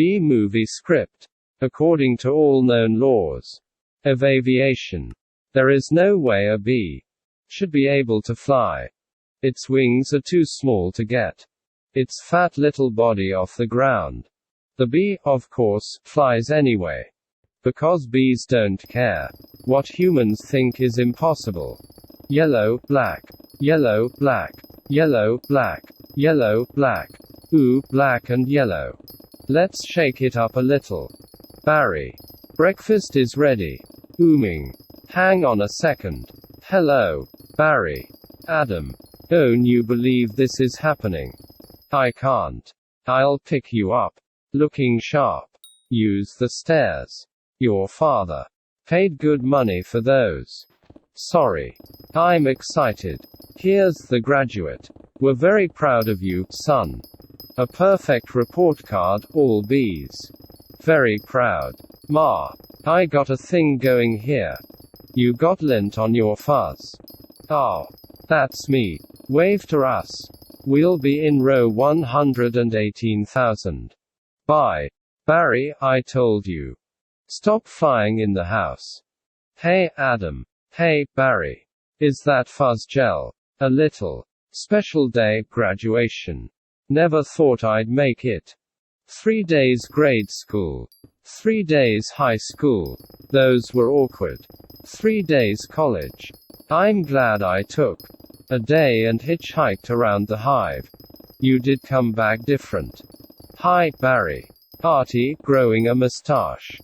B movie script. According to all known laws of aviation, there is no way a bee should be able to fly. Its wings are too small to get its fat little body off the ground. The bee, of course, flies anyway. Because bees don't care what humans think is impossible. Yellow, black, yellow, black, yellow, black, yellow, black. Ooh, black and yellow. Let's shake it up a little. Barry. Breakfast is ready. Ooming. Hang on a second. Hello, Barry. Adam. Don't you believe this is happening? I can't. I'll pick you up. Looking sharp. Use the stairs. Your father paid good money for those. Sorry. I'm excited. Here's the graduate. We're very proud of you, son. A perfect report card, all B's. Very proud. Ma. I got a thing going here. You got lint on your fuzz. Oh. That's me. Wave to us. We'll be in row 118,000. Bye. Barry, I told you. Stop flying in the house. Hey, Adam. Hey, Barry. Is that fuzz gel? A little. Special day, graduation. Never thought I'd make it. 3 days grade school. 3 days high school. Those were awkward. 3 days college. I'm glad I took a day and hitchhiked around the hive. You did come back different. Hi, Barry. Artie, growing a mustache.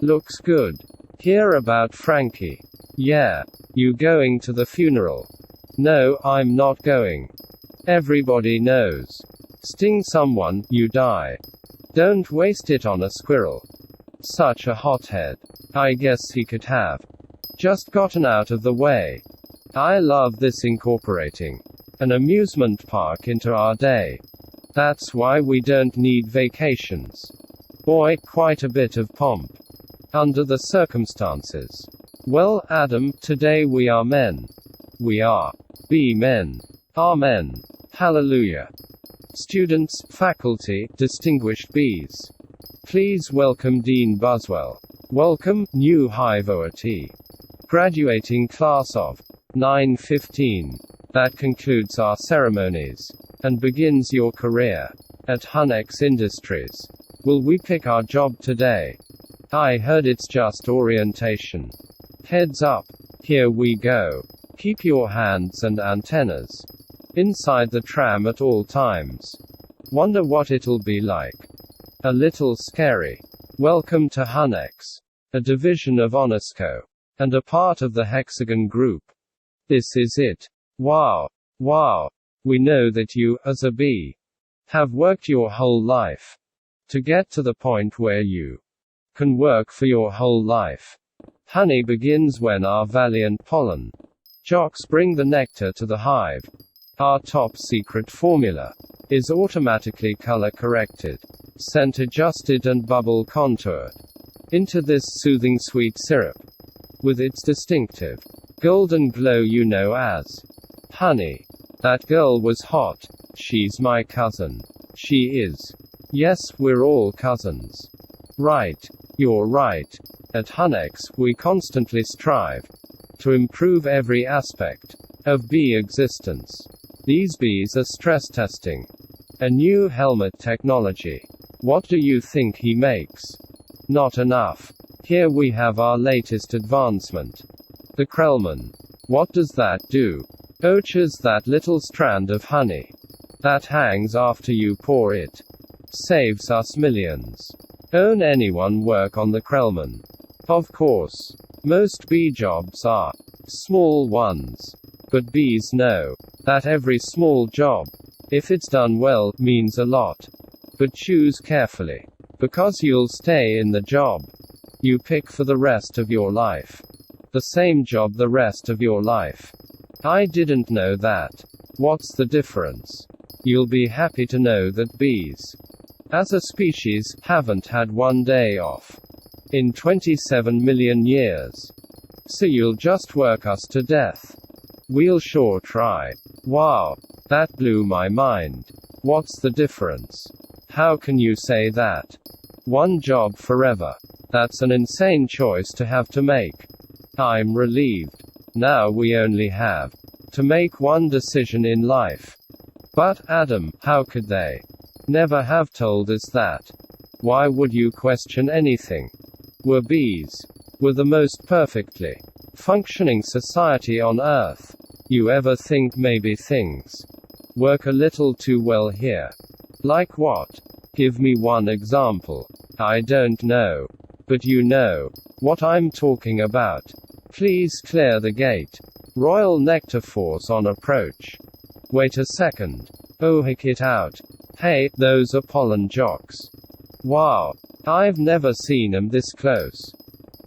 Looks good. Hear about Frankie? Yeah. You going to the funeral? No, I'm not going. Everybody knows. Sting someone, you die. Don't waste it on a squirrel. Such a hothead. I guess he could have just gotten out of the way. I love this incorporating an amusement park into our day. That's why we don't need vacations. Boy, quite a bit of pomp. Under the circumstances. Well, Adam, today we are men. We are. Be men. Amen. Hallelujah. Students, faculty, distinguished bees. Please welcome Dean Buswell. Welcome, new Hive OAT. Graduating class of 915. That concludes our ceremonies and begins your career at Hunex Industries. Will we pick our job today? I heard it's just orientation. Heads up. Here we go. Keep your hands and antennas inside the tram at all times. Wonder what it'll be like. A little scary. Welcome to Hunex, a division of Honesco, and a part of the Hexagon Group. This is it. Wow. Wow. We know that you, as a bee, have worked your whole life to get to the point where you can work for your whole life. Honey begins when our valiant pollen jocks bring the nectar to the hive. Our top secret formula is automatically color corrected, scent adjusted and bubble contoured into this soothing sweet syrup with its distinctive golden glow you know as honey. That girl was hot. She's my cousin. She is. Yes, we're all cousins. Right. You're right. At Hunex, we constantly strive to improve every aspect of bee existence. These bees are stress testing a new helmet technology. What do you think he makes? Not enough. Here we have our latest advancement. The Krellman. What does that do? Poaches that little strand of honey that hangs after you pour it. Saves us millions. Don't anyone work on the Krellman? Of course. Most bee jobs are small ones. But bees know that every small job, if it's done well, means a lot. But choose carefully. Because you'll stay in the job you pick for the rest of your life. The same job the rest of your life. I didn't know that. What's the difference? You'll be happy to know that bees, as a species, haven't had one day off in 27 million years. So you'll just work us to death. We'll sure try. Wow. That blew my mind. What's the difference? How can you say that? One job forever. That's an insane choice to have to make. I'm relieved. Now we only have to make one decision in life. But, Adam, how could they never have told us that? Why would you question anything? We're bees. We're the most perfectly functioning society on Earth. You ever think maybe things work a little too well here? Like what? Give me one example. I don't know. But you know what I'm talking about. Please clear the gate. Royal Nectar Force on approach. Wait a second. Oh, hick it out. Hey, those are pollen jocks. Wow. I've never seen 'em this close.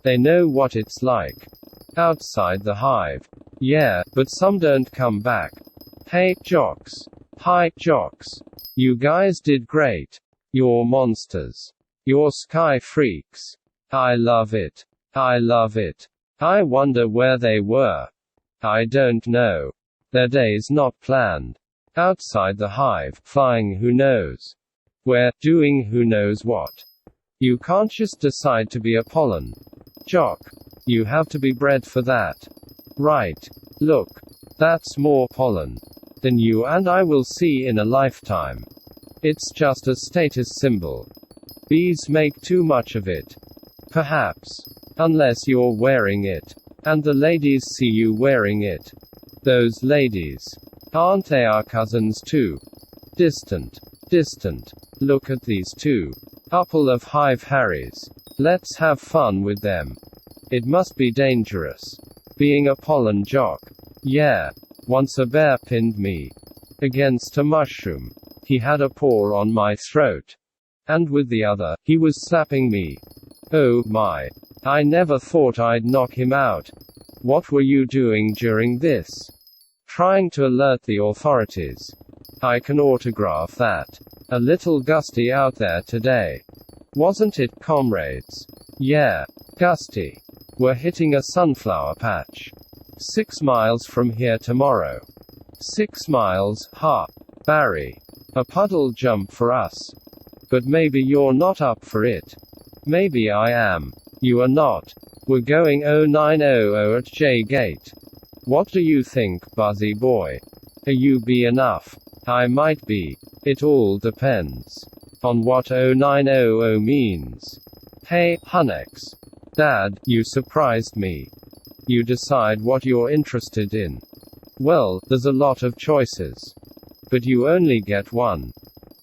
They know what it's like outside the hive. Yeah, but some don't come back. Hey, jocks. Hi, jocks. You guys did great. You're monsters. You're sky freaks. I love it. I love it. I wonder where they were. I don't know. Their day's not planned. Outside the hive, flying who knows where, doing who knows what. You can't just decide to be a pollen jock. You have to be bred for that. Right. Look. That's more pollen than you and I will see in a lifetime. It's just a status symbol. Bees make too much of it. Perhaps. Unless you're wearing it. And the ladies see you wearing it. Those ladies. Aren't they our cousins too? Distant. Distant. Look at these two. Couple of hive Harrys. Let's have fun with them. It must be dangerous. Being a pollen jock. Yeah. Once a bear pinned me against a mushroom. He had a paw on my throat. And with the other, he was slapping me. Oh my. I never thought I'd knock him out. What were you doing during this? Trying to alert the authorities. I can autograph that. A little gusty out there today. Wasn't it, comrades? Yeah. Gusty. We're hitting a sunflower patch. 6 miles from here tomorrow. 6 miles, ha. Barry. A puddle jump for us. But maybe you're not up for it. Maybe I am. You are not. We're going 0900 at J Gate. What do you think, Buzzy boy? Are you be enough? I might be. It all depends on what 0900 means. Hey, Hunnex. Dad, you surprised me. You decide what you're interested in. Well, there's a lot of choices. But you only get one.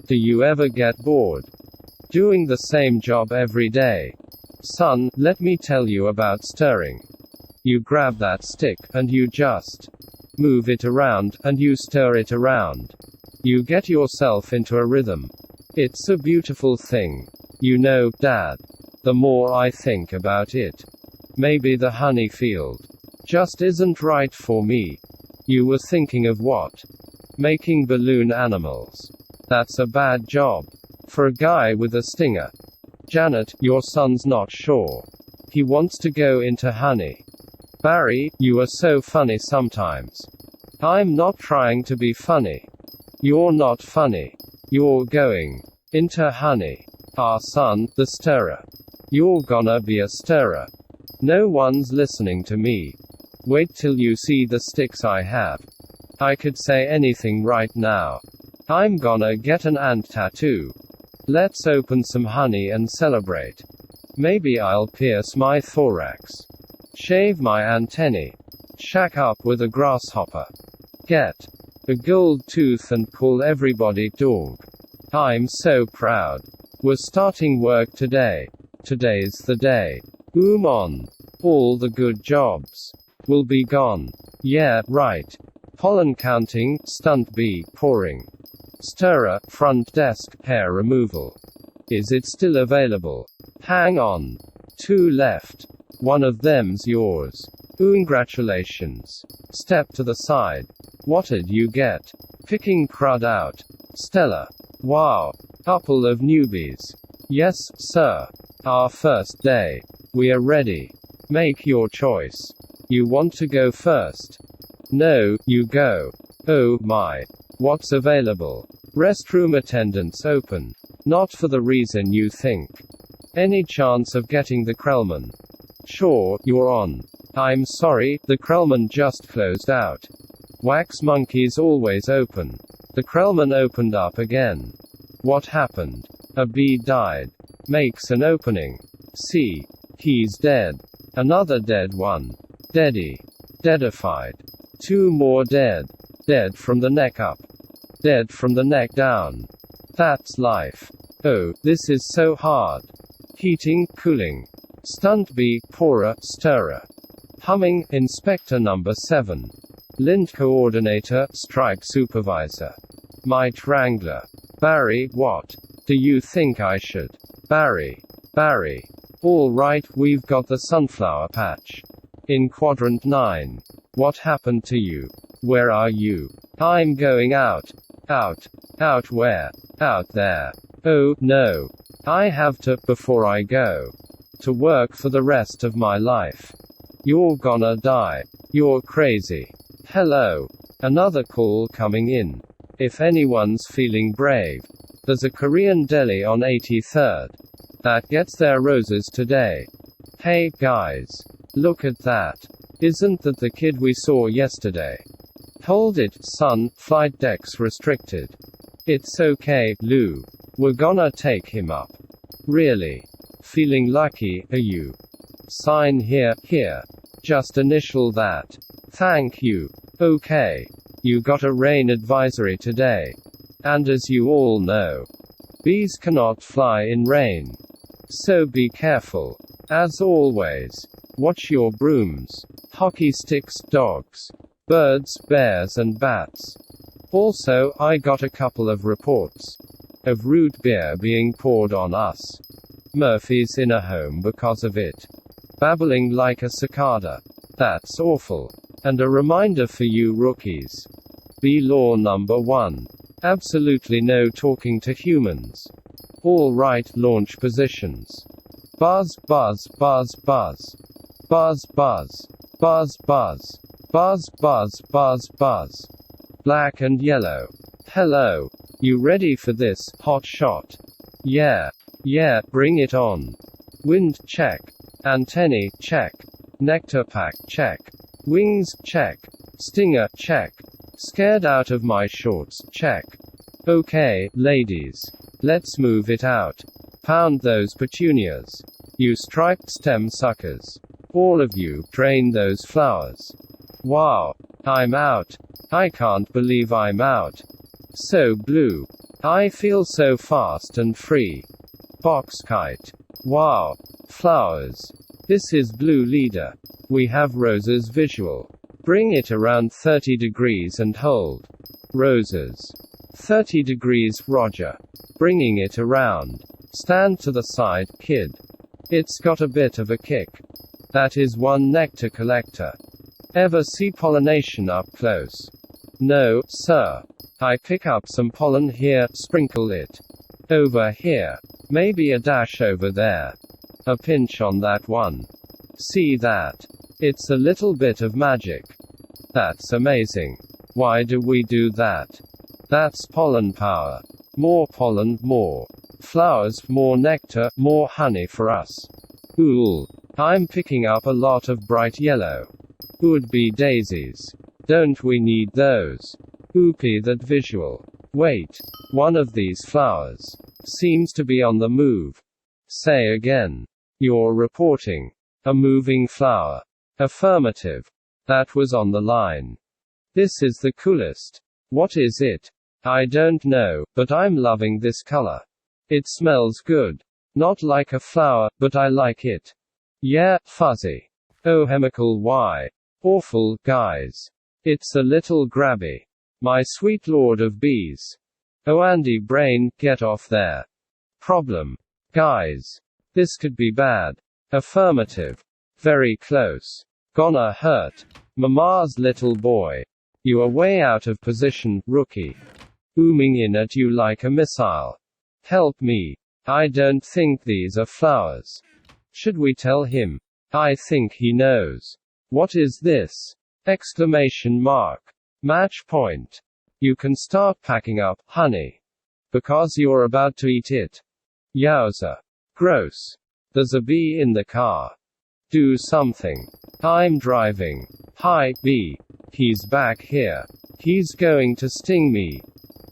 Do you ever get bored? Doing the same job every day? Son, let me tell you about stirring. You grab that stick, and you just move it around, and you stir it around. You get yourself into a rhythm. It's a beautiful thing. You know, Dad. The more I think about it, maybe the honey field just isn't right for me. You were thinking of what? Making balloon animals. That's a bad job for a guy with a stinger. Janet, your son's not sure. He wants to go into honey. Barry, you are so funny sometimes. I'm not trying to be funny. You're not funny. You're going into honey. Our son, the stirrer. You're gonna be a stirrer. No one's listening to me. Wait till you see the sticks I have. I could say anything right now. I'm gonna get an ant tattoo. Let's open some honey and celebrate. Maybe I'll pierce my thorax. Shave my antennae. Shack up with a grasshopper. Get a gold tooth and call everybody dog. I'm so proud. We're starting work today. Today's the day. On. All the good jobs will be gone. Yeah, right. Pollen counting, stunt bee pouring. Stirrer, front desk, hair removal. Is it still available? Hang on. 2 left. One of them's yours. Congratulations. Step to the side. What'd you get? Picking crud out. Stellar. Wow. Couple of newbies. Yes, sir. Our first day. We are ready. Make your choice. You want to go first? No, you go. Oh my. What's available? Restroom attendants open. Not for the reason you think. Any chance of getting the Krellman? Sure, you're on. I'm sorry, the Krellman just closed out. Wax monkeys always open. The Krellman opened up again. What happened? A bee died. Makes an opening. See. He's dead. Another dead one. Deady. Deadified. 2 more dead. Dead from the neck up. Dead from the neck down. That's life. Oh, this is so hard. Heating, cooling. Stunt bee, pourer, stirrer. Humming, inspector number 7. Lint coordinator, strike supervisor. Mite wrangler. Barry, what do you think I should? Barry. All right, we've got the sunflower patch. In quadrant 9. What happened to you? Where are you? I'm going out. Out where? Out there. Oh, no. I have to, before I go to work for the rest of my life. You're gonna die. You're crazy. Hello. Another call coming in. If anyone's feeling brave, there's a Korean deli on 83rd that gets their roses today. Hey, guys. Look at that. Isn't that the kid we saw yesterday? Hold it, son, flight decks restricted. It's okay, Lou. We're gonna take him up. Really? Feeling lucky, are you? Sign here. Just initial that. Thank you. Okay. You got a rain advisory today. And as you all know, bees cannot fly in rain. So be careful. As always, watch your brooms, hockey sticks, dogs, birds, bears and bats. Also, I got a couple of reports of root beer being poured on us. Murphy's in a home because of it. Babbling like a cicada. That's awful. And a reminder for you rookies. Bee law number 1. Absolutely no talking to humans. All right, launch positions. Buzz, buzz, buzz, buzz. Buzz, buzz. Buzz, buzz. Buzz, buzz, buzz, buzz. Black and yellow. Hello. You ready for this, hot shot? Yeah, bring it on. Wind, check. Antennae, check. Nectar pack, check. Wings, check. Stinger, check. Scared out of my shorts, check. Okay, ladies. Let's move it out. Pound those petunias. You striped stem suckers. All of you, drain those flowers. Wow. I'm out. I can't believe I'm out. So blue. I feel so fast and free. Box kite. Wow. Flowers. This is blue leader. We have roses visual. Bring it around 30 degrees and hold. Roses. 30 degrees, Roger. Bringing it around. Stand to the side, kid. It's got a bit of a kick. That is one nectar collector. Ever see pollination up close? No, sir. I pick up some pollen here, sprinkle it over here. Maybe a dash over there. A pinch on that one. See that? It's a little bit of magic. That's amazing. Why do we do that? That's pollen power. More pollen, more flowers, more nectar, more honey for us. Ooh. I'm picking up a lot of bright yellow. Would be daisies. Don't we need those? Oopie, that visual. Wait. One of these flowers seems to be on the move. Say again. You're reporting a moving flower. Affirmative. That was on the line. This is the coolest. What is it? I don't know, but I'm loving this color. It smells good. Not like a flower, but I like it. Yeah, fuzzy. Oh, chemical, why? Awful, guys. It's a little grabby. My sweet lord of bees. Oh, Andy Brain, get off there. Problem. Guys. This could be bad. Affirmative. Very close. Gonna hurt. Mama's little boy. You are way out of position, rookie. Booming in at you like a missile. Help me. I don't think these are flowers. Should we tell him? I think he knows. What is this? Exclamation mark. Match point. You can start packing up, honey. Because you're about to eat it. Yowza. Gross. There's a bee in the car. Do something. I'm driving. Hi, bee. He's back here. He's going to sting me.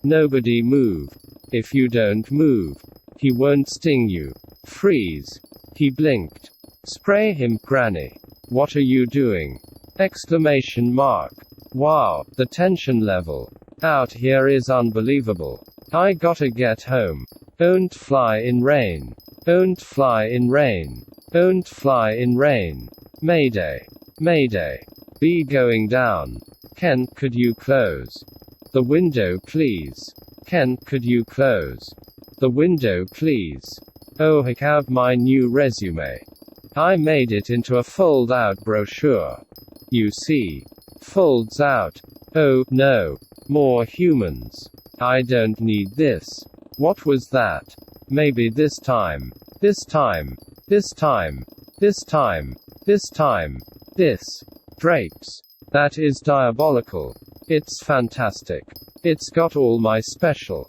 Nobody move. If you don't move, he won't sting you. Freeze. He blinked. Spray him, Granny. What are you doing? Exclamation mark. Wow, the tension level out here is unbelievable. I gotta get home. Don't fly in rain. Don't fly in rain. Don't fly in rain. Mayday. Mayday. Bee going down. Ken, could you close the window please? Ken, could you close the window please? Oh, heck out my new resume. I made it into a fold-out brochure. You see. Folds out. Oh, no. More humans. I don't need this. What was that? Maybe this time. This time. This time. This time. This time. This. Drapes. That is diabolical. It's fantastic. It's got all my special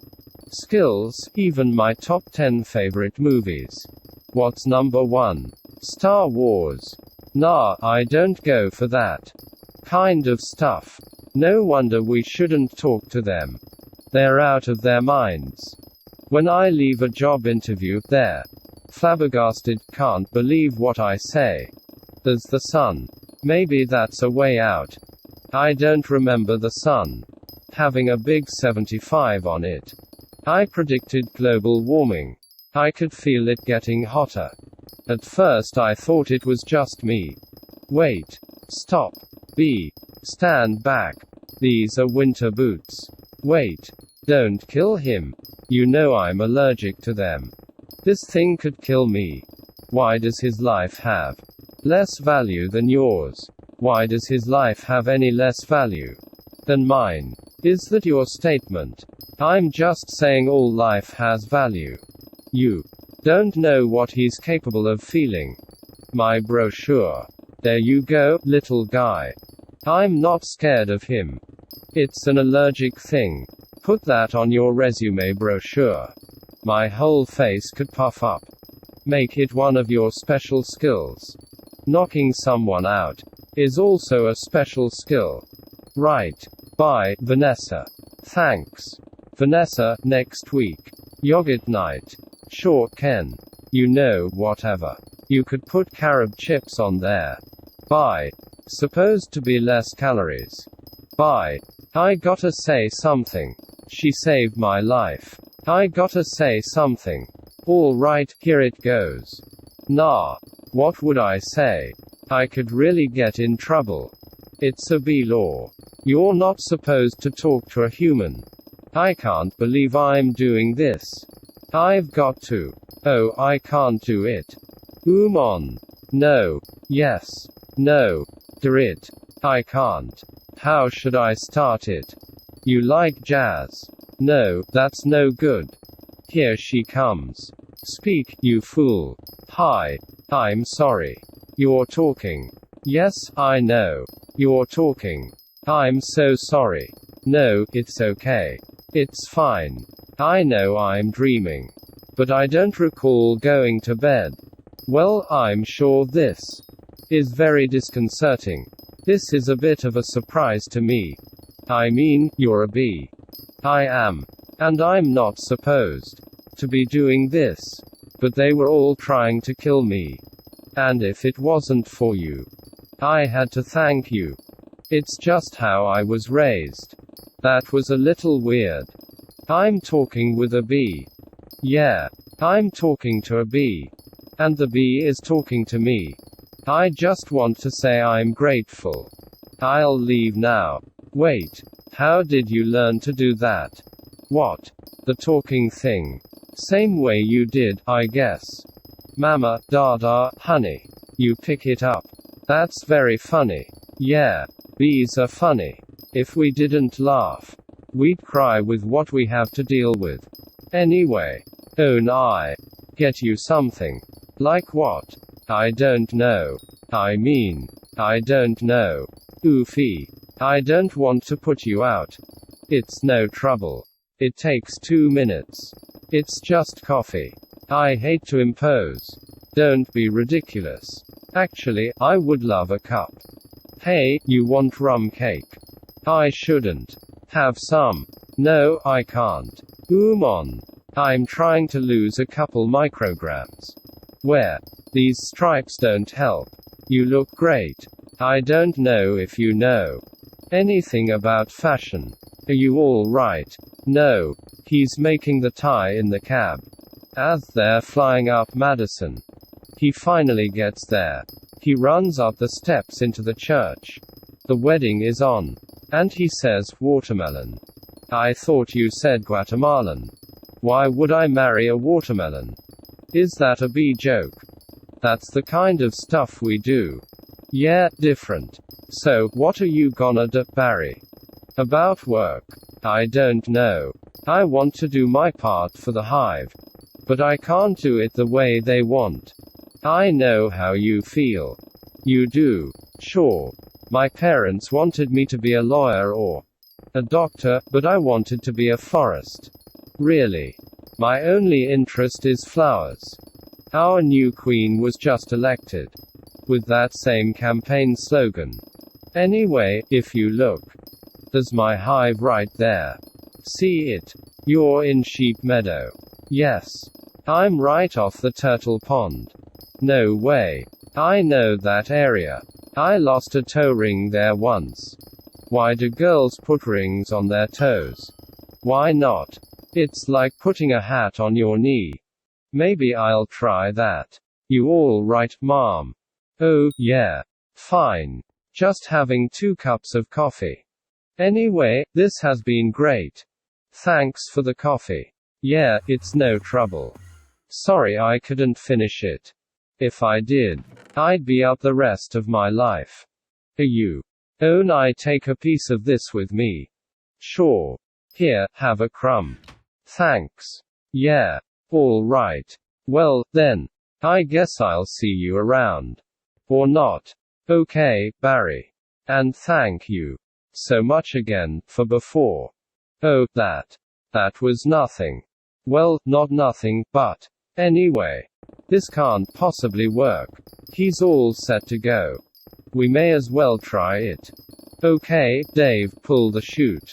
skills, even my top 10 favorite movies. What's number 1? Star Wars. Nah, I don't go for that kind of stuff. No wonder we shouldn't talk to them. They're out of their minds. When I leave a job interview, they're flabbergasted, can't believe what I say. There's the sun. Maybe that's a way out. I don't remember the sun having a big 75 on it. I predicted global warming. I could feel it getting hotter. At first I thought it was just me. Wait. Stop. B. Stand back. These are winter boots. Wait. Don't kill him. You know I'm allergic to them. This thing could kill me. Why does his life have less value than yours? Why does his life have any less value than mine? Is that your statement? I'm just saying all life has value. You don't know what he's capable of feeling. My brochure. There you go, little guy. I'm not scared of him. It's an allergic thing. Put that on your resume brochure. My whole face could puff up. Make it one of your special skills. Knocking someone out is also a special skill. Right. Bye, Vanessa. Thanks. Vanessa, next week. Yogurt night. Sure, Ken. You know, whatever. You could put carob chips on there. Bye. Supposed to be less calories. Bye. I gotta say something. She saved my life. I gotta say something. Alright, here it goes. Nah. What would I say? I could really get in trouble. It's a bee law. You're not supposed to talk to a human. I can't believe I'm doing this. I've got to. Oh, I can't do it. On. No. Yes. No. Do it. I can't. How should I start it? You like jazz? No, that's no good. Here she comes. Speak, you fool. Hi. I'm sorry. You're talking. Yes, I know. You're talking. I'm so sorry. No, it's okay. It's fine. I know I'm dreaming. But I don't recall going to bed. Well, I'm sure this is very disconcerting. This is a bit of a surprise to me. I mean, you're a bee. I am. And I'm not supposed to be doing this. But they were all trying to kill me. And if it wasn't for you, I had to thank you. It's just how I was raised. That was a little weird. I'm talking with a bee. Yeah. I'm talking to a bee. And the bee is talking to me. I just want to say I'm grateful. I'll leave now. Wait. How did you learn to do that? What? The talking thing. Same way you did, I guess. Mama, Dada, honey. You pick it up. That's very funny. Yeah. Bees are funny. If we didn't laugh, we'd cry with what we have to deal with. Anyway. Own I get you something. Like what? I don't know. I mean, I don't know. Oofy. I don't want to put you out. It's no trouble. It takes 2 minutes. It's just coffee. I hate to impose. Don't be ridiculous. Actually, I would love a cup. Hey, you want rum cake? I shouldn't. Have some. No, I can't. On. I'm trying to lose a couple micrograms. Where? These stripes don't help. You look great. I don't know if you know anything about fashion. Are you all right? No. He's making the tie in the cab. As they're flying up Madison. He finally gets there. He runs up the steps into the church. The wedding is on. And he says, watermelon. I thought you said Guatemalan. Why would I marry a watermelon? Is that a bee joke? That's the kind of stuff we do. Yeah, different. So, what are you gonna do, Barry? About work? I don't know. I want to do my part for the hive. But I can't do it the way they want. I know how you feel. You do. Sure. My parents wanted me to be a lawyer or a doctor, but I wanted to be a florist. Really. My only interest is flowers. Our new queen was just elected. With that same campaign slogan. Anyway, if you look. There's my hive right there. See it? You're in Sheep Meadow. Yes. I'm right off the turtle pond. No way. I know that area. I lost a toe ring there once. Why do girls put rings on their toes? Why not? It's like putting a hat on your knee. Maybe I'll try that. You all right, Mom? Oh, yeah. Fine. Just having 2 cups of coffee. Anyway, this has been great. Thanks for the coffee. Yeah, it's no trouble. Sorry I couldn't finish it. If I did, I'd be up the rest of my life. Are you? Own I take a piece of this with me? Sure. Here, have a crumb. Thanks. Yeah. All right. Well, then. I guess I'll see you around. Or not. Okay, Barry. And thank you so much again for before. Oh, that was nothing. Well, not nothing, but anyway. This can't possibly work. He's all set to go. We may as well try it. Okay, Dave, pull the chute.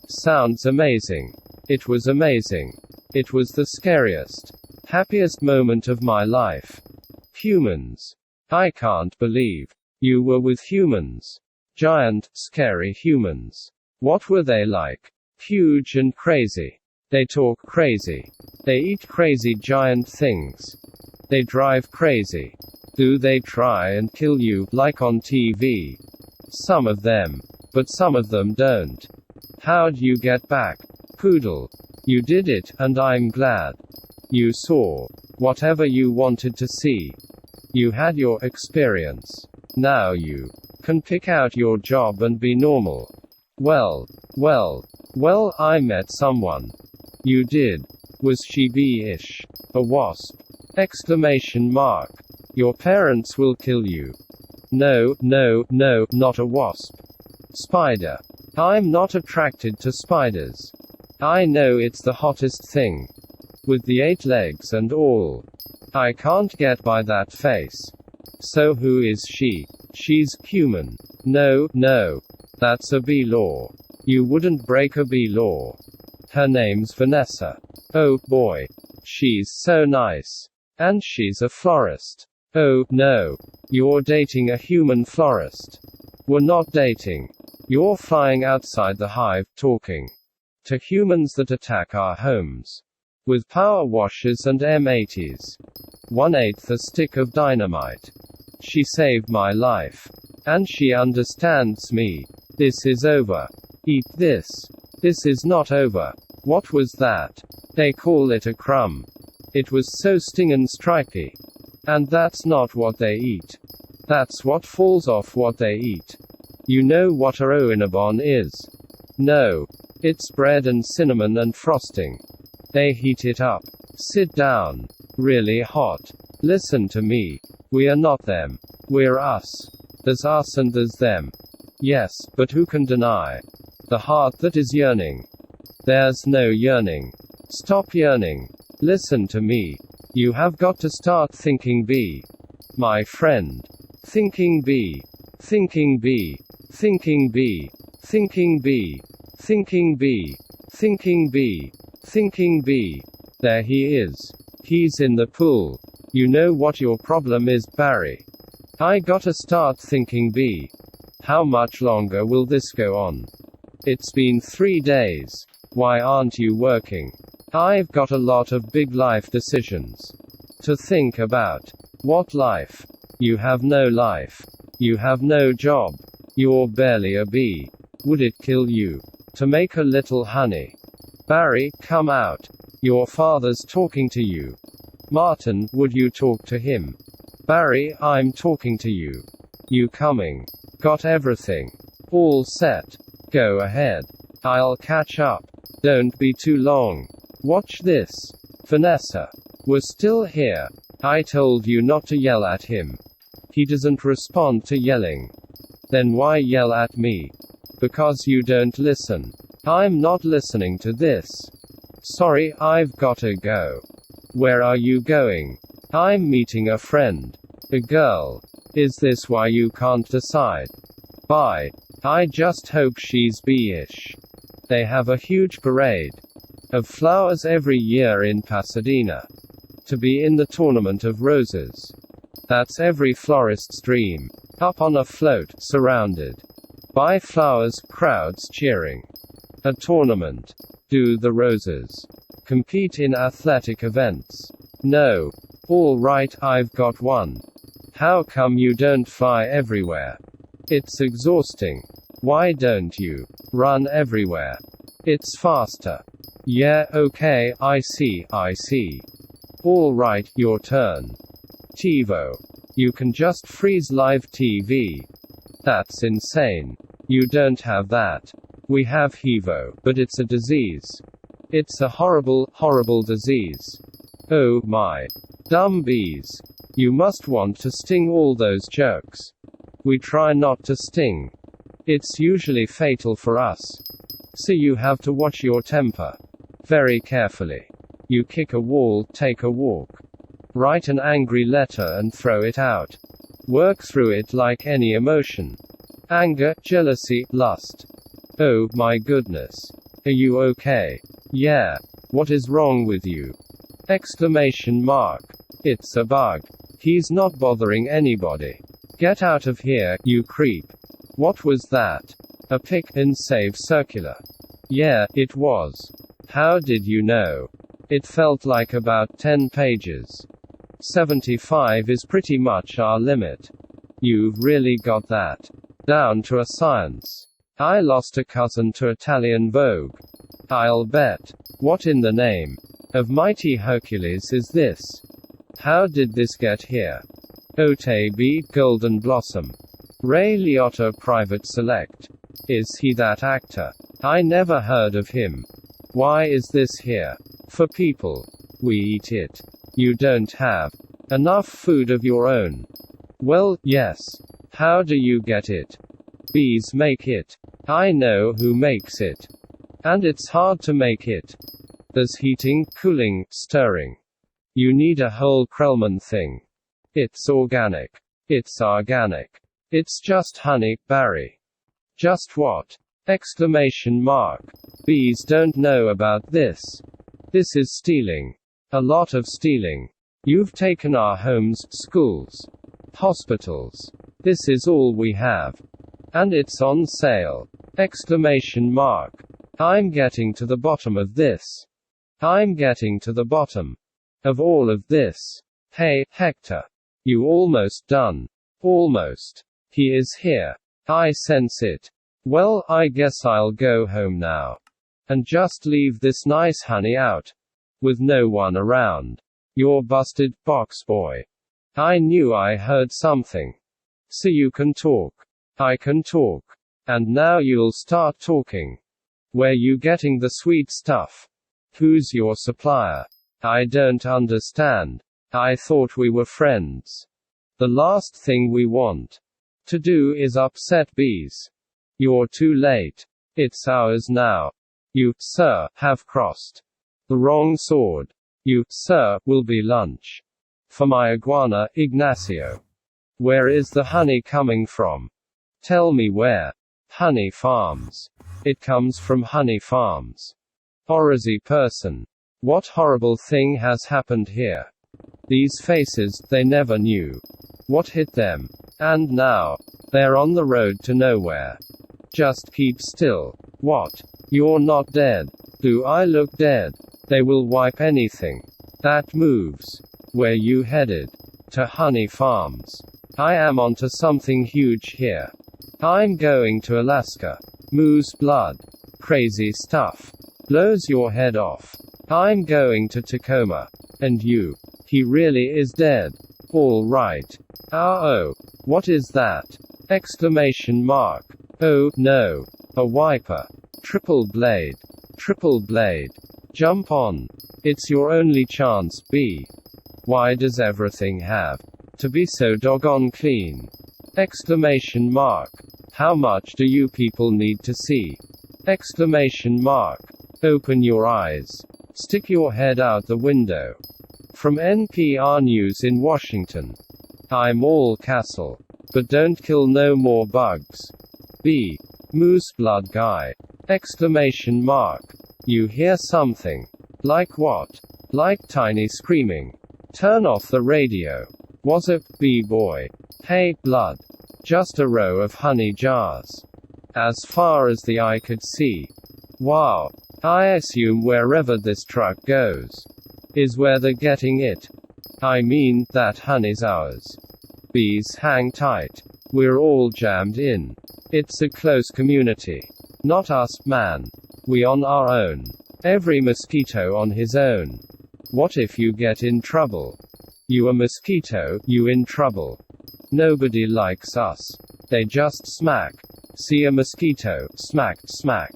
Sounds amazing. It was amazing. It was the scariest, happiest moment of my life. Humans. I can't believe you were with humans. Giant, scary humans. What were they like? Huge and crazy. They talk crazy. They eat crazy giant things. They drive crazy. Do they try and kill you, like on TV? Some of them. But some of them don't. How'd you get back? Poodle. You did it, and I'm glad. You saw whatever you wanted to see. You had your experience. Now you can pick out your job and be normal. Well, I met someone. You did. Was she bee-ish? A wasp? Exclamation mark. Your parents will kill you. No, not a wasp. Spider. I'm not attracted to spiders. I know it's the hottest thing. With the 8 legs and all. I can't get by that face. So who is she? She's human. No, that's a bee law. You wouldn't break a bee law. Her name's Vanessa. Oh boy. She's so nice. And she's a florist. Oh, no. You're dating a human florist. We're not dating. You're flying outside the hive, talking to humans that attack our homes. With power washers and M80s. 1/8 a stick of dynamite. She saved my life. And she understands me. This is over. Eat this. This is not over. What was that? They call it a crumb. It was so stingin' stripy. And that's not what they eat. That's what falls off what they eat. You know what a Cinnabon is? No. It's bread and cinnamon and frosting. They heat it up. Sit down. Really hot. Listen to me. We are not them. We're us. There's us and there's them. Yes, but who can deny the heart that is yearning? There's no yearning. Stop yearning. Listen to me. You have got to start thinking B. My friend. Thinking B. Thinking B. Thinking B. Thinking B. Thinking B. Thinking B. Thinking B. There he is. He's in the pool. You know what your problem is, Barry. I gotta start thinking B. How much longer will this go on? It's been 3 days. Why aren't you working? I've got a lot of big life decisions to think about. What life? You have no life. You have no job. You're barely a bee. Would it kill you to make a little honey? Barry, come out. Your father's talking to you. Martin, would you talk to him? Barry, I'm talking to you. You coming? Got everything all set? Go ahead. I'll catch up. Don't be too long. Watch this. Vanessa. We're still here. I told you not to yell at him. He doesn't respond to yelling. Then why yell at me? Because you don't listen. I'm not listening to this. Sorry, I've gotta go. Where are you going? I'm meeting a friend. A girl. Is this why you can't decide? Bye. I just hope she's B-ish. They have a huge parade of flowers every year in Pasadena. To be in the tournament of roses. That's every florist's dream. Up on a float, surrounded by flowers, crowds cheering. A tournament. Do the roses compete in athletic events? No. All right, I've got one. How come you don't fly everywhere? It's exhausting. Why don't you run everywhere? It's faster. Yeah, okay, I see. All right, your turn. TiVo. You can just freeze live TV. That's insane. You don't have that. We have HEVO, but it's a disease. It's a horrible, horrible disease. Oh my. Dumb bees. You must want to sting all those jerks. We try not to sting. It's usually fatal for us. So you have to watch your temper very carefully. You kick a wall, take a walk. Write an angry letter and throw it out. Work through it like any emotion. Anger, jealousy, lust. Oh my goodness. Are you okay? Yeah. What is wrong with you? Exclamation mark. It's a bug. He's not bothering anybody. Get out of here, you creep. What was that? A pick and save circular. Yeah, it was. How did you know? It felt like about 10 pages. 75 is pretty much our limit. You've really got that down to a science. I lost a cousin to Italian Vogue. I'll bet. What in the name of mighty Hercules is this? How did this get here? OTB, Golden Blossom. Ray Liotta Private Select. Is he that actor? I never heard of him. Why is this here? For people. We eat it. You don't have enough food of your own. Well, yes. How do you get it? Bees make it. I know who makes it. And it's hard to make it. There's heating, cooling, stirring. You need a whole Krellman thing. It's organic. It's organic. It's just honey, Barry. Just what? Exclamation mark. Bees don't know about this. This is stealing. A lot of stealing. You've taken our homes, schools, hospitals. This is all we have. And it's on sale. Exclamation mark. I'm getting to the bottom of this. I'm getting to the bottom of all of this. Hey, Hector. You almost done. Almost. He is here. I sense it. Well, I guess I'll go home now. And just leave this nice honey out. With no one around. You're busted, box boy. I knew I heard something. So you can talk. I can talk. And now you'll start talking. Where you getting the sweet stuff? Who's your supplier? I don't understand. I thought we were friends. The last thing we want to do is upset bees. You're too late. It's ours now. You, sir, have crossed the wrong sword. You, sir, will be lunch. For my iguana, Ignacio. Where is the honey coming from? Tell me where. Honey farms. It comes from honey farms. Orazi person. What horrible thing has happened here? These faces, they never knew. What hit them? And now, they're on the road to nowhere. Just keep still. What? You're not dead. Do I look dead? They will wipe anything that moves. Where you headed? To honey farms. I am onto something huge here. I'm going to Alaska. Moose blood. Crazy stuff. Blows your head off. I'm going to Tacoma. And you? He really is dead. All right. Oh, what is that? Exclamation mark. Oh, no. A wiper. Triple blade. Triple blade. Jump on. It's your only chance, B. Why does everything have to be so doggone clean? Exclamation mark. How much do you people need to see? Exclamation mark. Open your eyes. Stick your head out the window. From NPR News in Washington. I'm all castle. But don't kill no more bugs. B. Moose blood guy. Exclamation mark. You hear something. Like what? Like tiny screaming. Turn off the radio. Was it, B-boy? Hey, blood. Just a row of honey jars. As far as the eye could see. Wow. I assume wherever this truck goes is where they're getting it. I mean, that honey's ours. Bees hang tight. We're all jammed in. It's a close community. Not us, man. We on our own. Every mosquito on his own. What if you get in trouble? You a mosquito, you in trouble. Nobody likes us. They just smack. See a mosquito, smack, smack.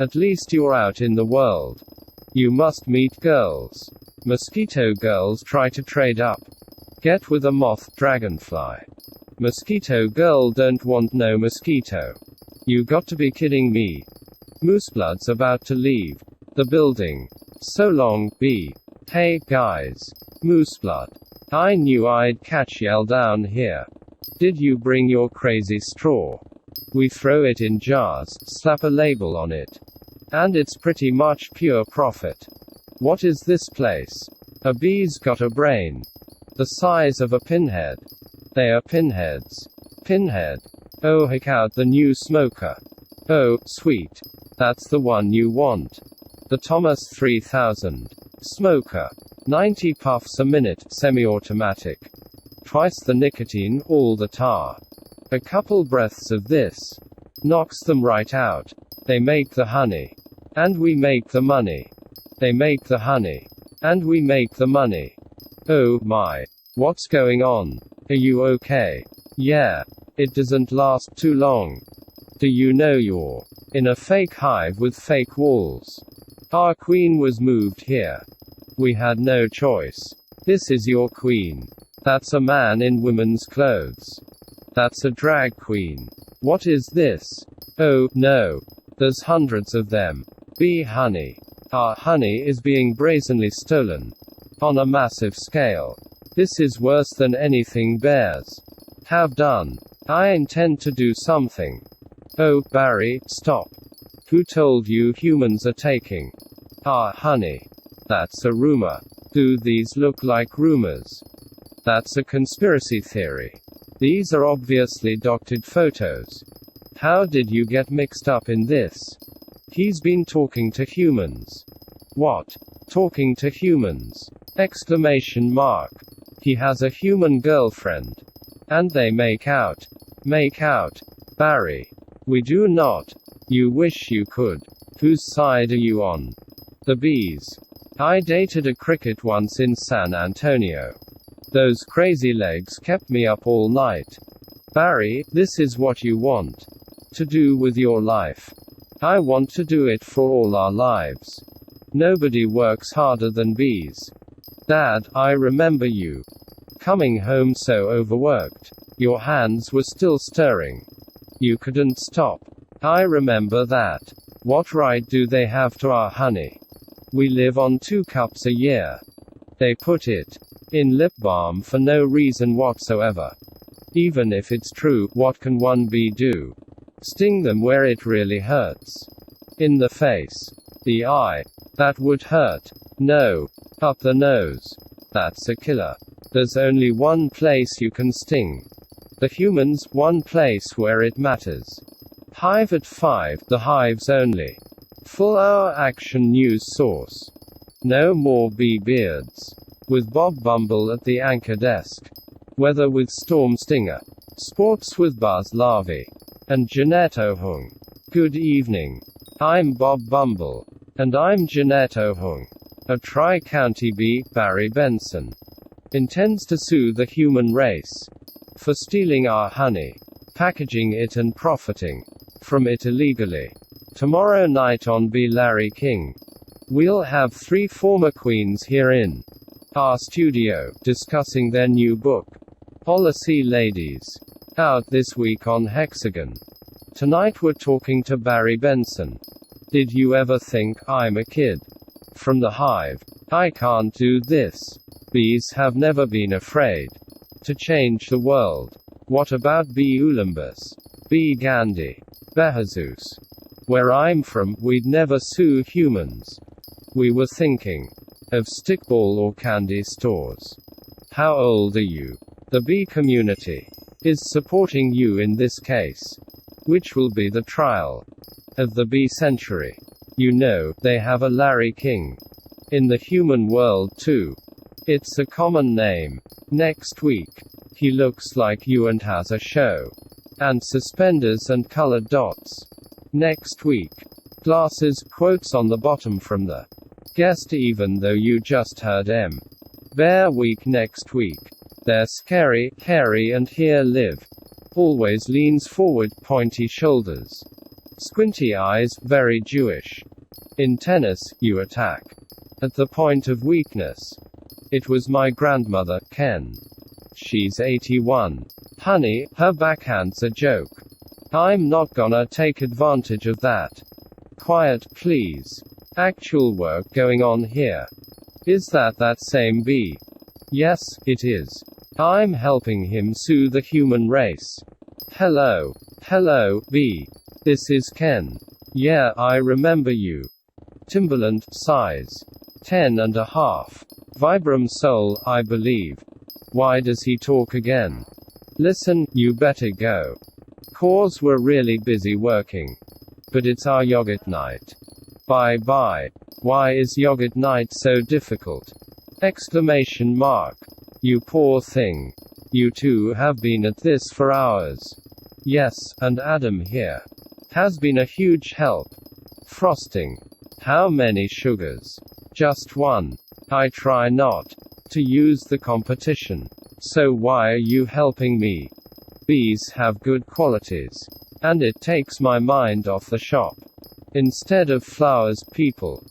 At least you're out in the world. You must meet girls. Mosquito girls try to trade up. Get with a moth, dragonfly. Mosquito girl don't want no mosquito. You got to be kidding me. Mooseblood's about to leave the building. So long, B. Hey, guys. Mooseblood. I knew I'd catch y'all down here. Did you bring your crazy straw? We throw it in jars, slap a label on it. And it's pretty much pure profit. What is this place? A bee's got a brain. The size of a pinhead. They are pinheads. Pinhead. Oh, heck out the new smoker. Oh, sweet. That's the one you want. The Thomas 3000. Smoker. 90 puffs a minute, semi-automatic. Twice the nicotine, all the tar. A couple breaths of this knocks them right out. They make the honey. And we make the money. They make the honey. And we make the money. Oh my. What's going on? Are you okay? Yeah. It doesn't last too long. Do you know you're in a fake hive with fake walls? Our queen was moved here. We had no choice. This is your queen. That's a man in women's clothes. That's a drag queen. What is this? Oh, no. There's hundreds of them. Bee honey. Our honey is being brazenly stolen. On a massive scale. This is worse than anything bears have done. I intend to do something. Oh, Barry, stop. Who told you humans are taking our honey? That's a rumor. Do these look like rumors? That's a conspiracy theory. These are obviously doctored photos. How did you get mixed up in this? He's been talking to humans. What? Talking to humans? Exclamation mark. He has a human girlfriend. And they make out. Make out. Barry. We do not. You wish you could. Whose side are you on? The bees. I dated a cricket once in San Antonio. Those crazy legs kept me up all night. Barry, this is what you want to do with your life. I want to do it for all our lives. Nobody works harder than bees. Dad, I remember you coming home so overworked. Your hands were still stirring. You couldn't stop. I remember that. What right do they have to our honey? We live on 2 cups a year. They put it in lip balm for no reason whatsoever. Even if it's true, what can one bee do? Sting them where it really hurts. In the face. The eye. That would hurt. No. Up the nose. That's a killer. There's only one place you can sting. The humans, one place where it matters. Hive at 5, the hives only. Full hour action news source. No more bee beards. With Bob Bumble at the anchor desk. Weather with Storm Stinger. Sports with Buzz Larvae. And Jeanette Ohung. Good evening. I'm Bob Bumble. And I'm Jeanette Ohung. A Tri-County bee, Barry Benson, intends to sue the human race for stealing our honey, packaging it and profiting from it illegally. Tomorrow night on Be Larry King, we'll have 3 former queens here in our studio, discussing their new book, Policy Ladies, out this week on Hexagon. Tonight we're talking to Barry Benson. Did you ever think, I'm a kid from the hive? I can't do this. Bees have never been afraid to change the world. What about B. Ulimbus? B. Gandhi? Behazus? Where I'm from, we'd never sue humans. We were thinking of stickball or candy stores. How old are you? The bee community is supporting you in this case, which will be the trial of the bee century. You know, they have a Larry King in the human world too. It's a common name. Next week, he looks like you and has a show. And suspenders and colored dots. Next week. Glasses, quotes on the bottom from the guest even though you just heard M. Bear week next week. They're scary, hairy and here live. Always leans forward, pointy shoulders. Squinty eyes, very Jewish. In tennis, you attack at the point of weakness. It was my grandmother, Ken. She's 81. Honey, her backhand's a joke. I'm not gonna take advantage of that. Quiet, please. Actual work going on here. Is that same bee? Yes, it is. I'm helping him sue the human race. Hello. Hello, bee. This is Ken. Yeah, I remember you. Timberland, size 10.5. Vibram Soul, I believe. Why does he talk again? Listen, you better go. Cause we're really busy working. But it's our yogurt night. Bye bye. Why is yogurt night so difficult? Exclamation mark. You poor thing. You two have been at this for hours. Yes, and Adam here has been a huge help. Frosting. How many sugars? Just one. I try not to use the competition. So why are you helping me? Bees have good qualities. And it takes my mind off the shop. Instead of flowers, people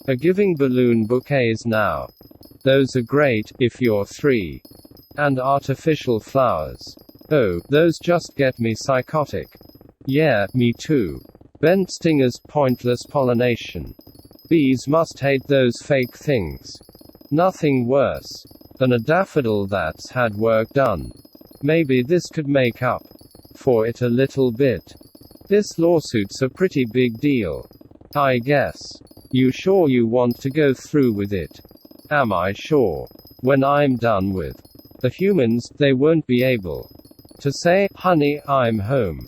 are giving balloon bouquets now. Those are great, if you're 3. And artificial flowers. Oh, those just get me psychotic. Yeah, me too. Bent stingers, pointless pollination. Bees must hate those fake things. Nothing worse than a daffodil that's had work done. Maybe this could make up for it a little bit. This lawsuit's a pretty big deal. I guess. You sure you want to go through with it? Am I sure? When I'm done with the humans, they won't be able to say, honey, I'm home,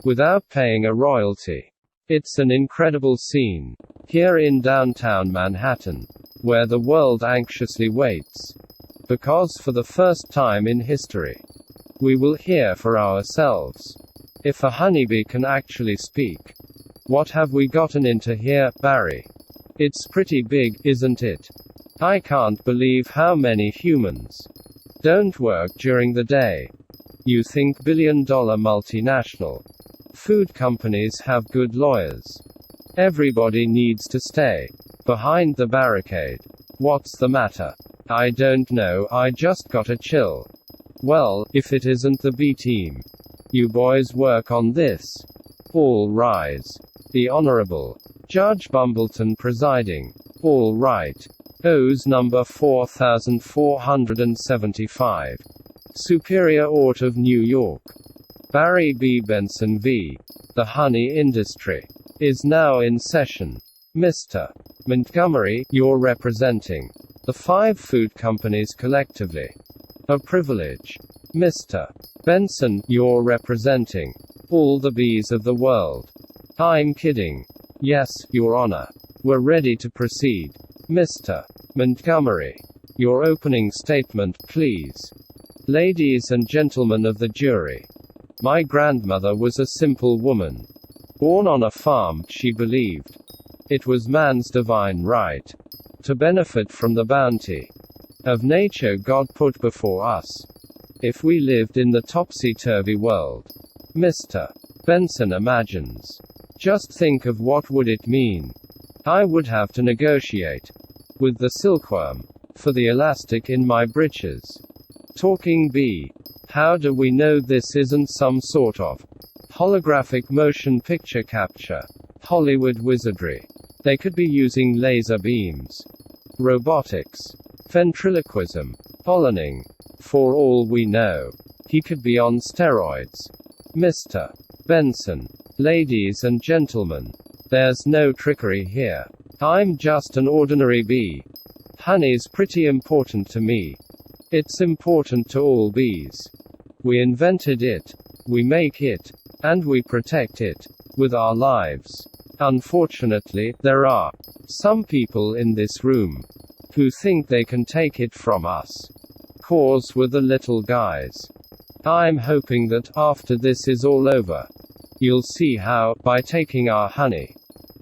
without paying a royalty. It's an incredible scene here in downtown Manhattan, where the world anxiously waits. Because for the first time in history, we will hear for ourselves if a honeybee can actually speak. What have we gotten into here, Barry? It's pretty big, isn't it? I can't believe how many humans don't work during the day. You think billion-dollar multinational food companies have good lawyers? Everybody needs to stay behind the barricade. What's the matter? I don't know, I just got a chill. Well, if it isn't the B team. You boys work on this. All rise. The Honorable Judge Bumbleton presiding. All right. O's number 4475. Superior Ort of New York. Barry B. Benson v. The honey industry is now in session. Mr. Montgomery, you're representing the 5 food companies collectively. A privilege. Mr. Benson, you're representing all the bees of the world. I'm kidding. Yes, Your Honor. We're ready to proceed. Mr. Montgomery, your opening statement, please. Ladies and gentlemen of the jury. My grandmother was a simple woman. Born on a farm, she believed it was man's divine right to benefit from the bounty of nature God put before us. If we lived in the topsy-turvy world, Mr. Benson imagines. Just think of what would it mean. I would have to negotiate with the silkworm for the elastic in my breeches. Talking bee. How do we know this isn't some sort of holographic motion picture capture? Hollywood wizardry. They could be using laser beams, robotics, ventriloquism, pollinating. For all we know, he could be on steroids. Mr. Benson. Ladies and gentlemen, there's no trickery here. I'm just an ordinary bee. Honey's pretty important to me. It's important to all bees. We invented it, we make it, and we protect it with our lives. Unfortunately, there are some people in this room who think they can take it from us. 'Cause we're the little guys. I'm hoping that after this is all over, you'll see how, by taking our honey,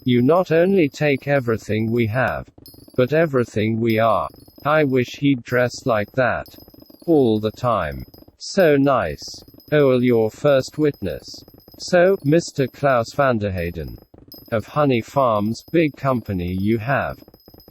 you not only take everything we have, but everything we are. I wish he'd dress like that all the time. So nice. Oh, your first witness. So, Mr. Klaus Vanderheyden. Of Honey Farms, big company you have.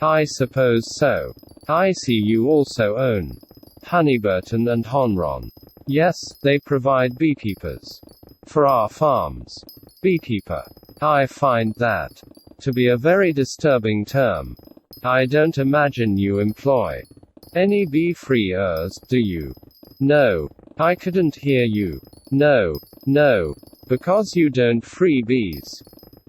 I suppose so. I see you also own Honeyburton and Honron. Yes, they provide beekeepers for our farms. Beekeeper. I find that to be a very disturbing term. I don't imagine you employ any bee-freers, do you? No. I couldn't hear you. No. Because you don't free bees.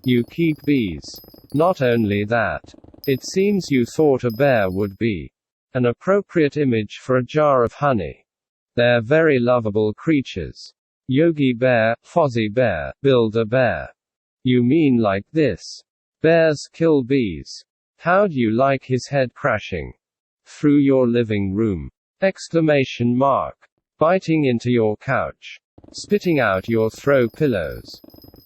You keep bees. Not only that, it seems you thought a bear would be an appropriate image for a jar of honey. They're very lovable creatures. Yogi Bear, Fozzie Bear, Builder Bear. You mean like this? Bears kill bees. How'd you like his head crashing through your living room? Exclamation mark. Biting into your couch. Spitting out your throw pillows.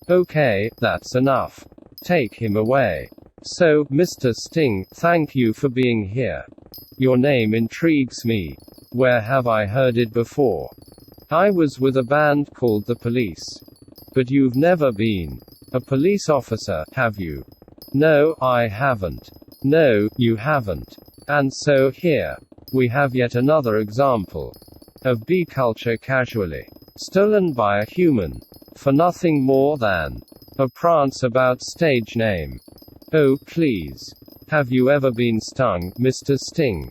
Okay, that's enough. Take him away. So, Mr. Sting, thank you for being here. Your name intrigues me. Where have I heard it before? I was with a band called The Police. But you've never been a police officer, have you? No, I haven't. No, you haven't. And so, here we have yet another example of bee culture casually stolen by a human for nothing more than a prance about stage name. Oh, please. Have you ever been stung, Mr. Sting?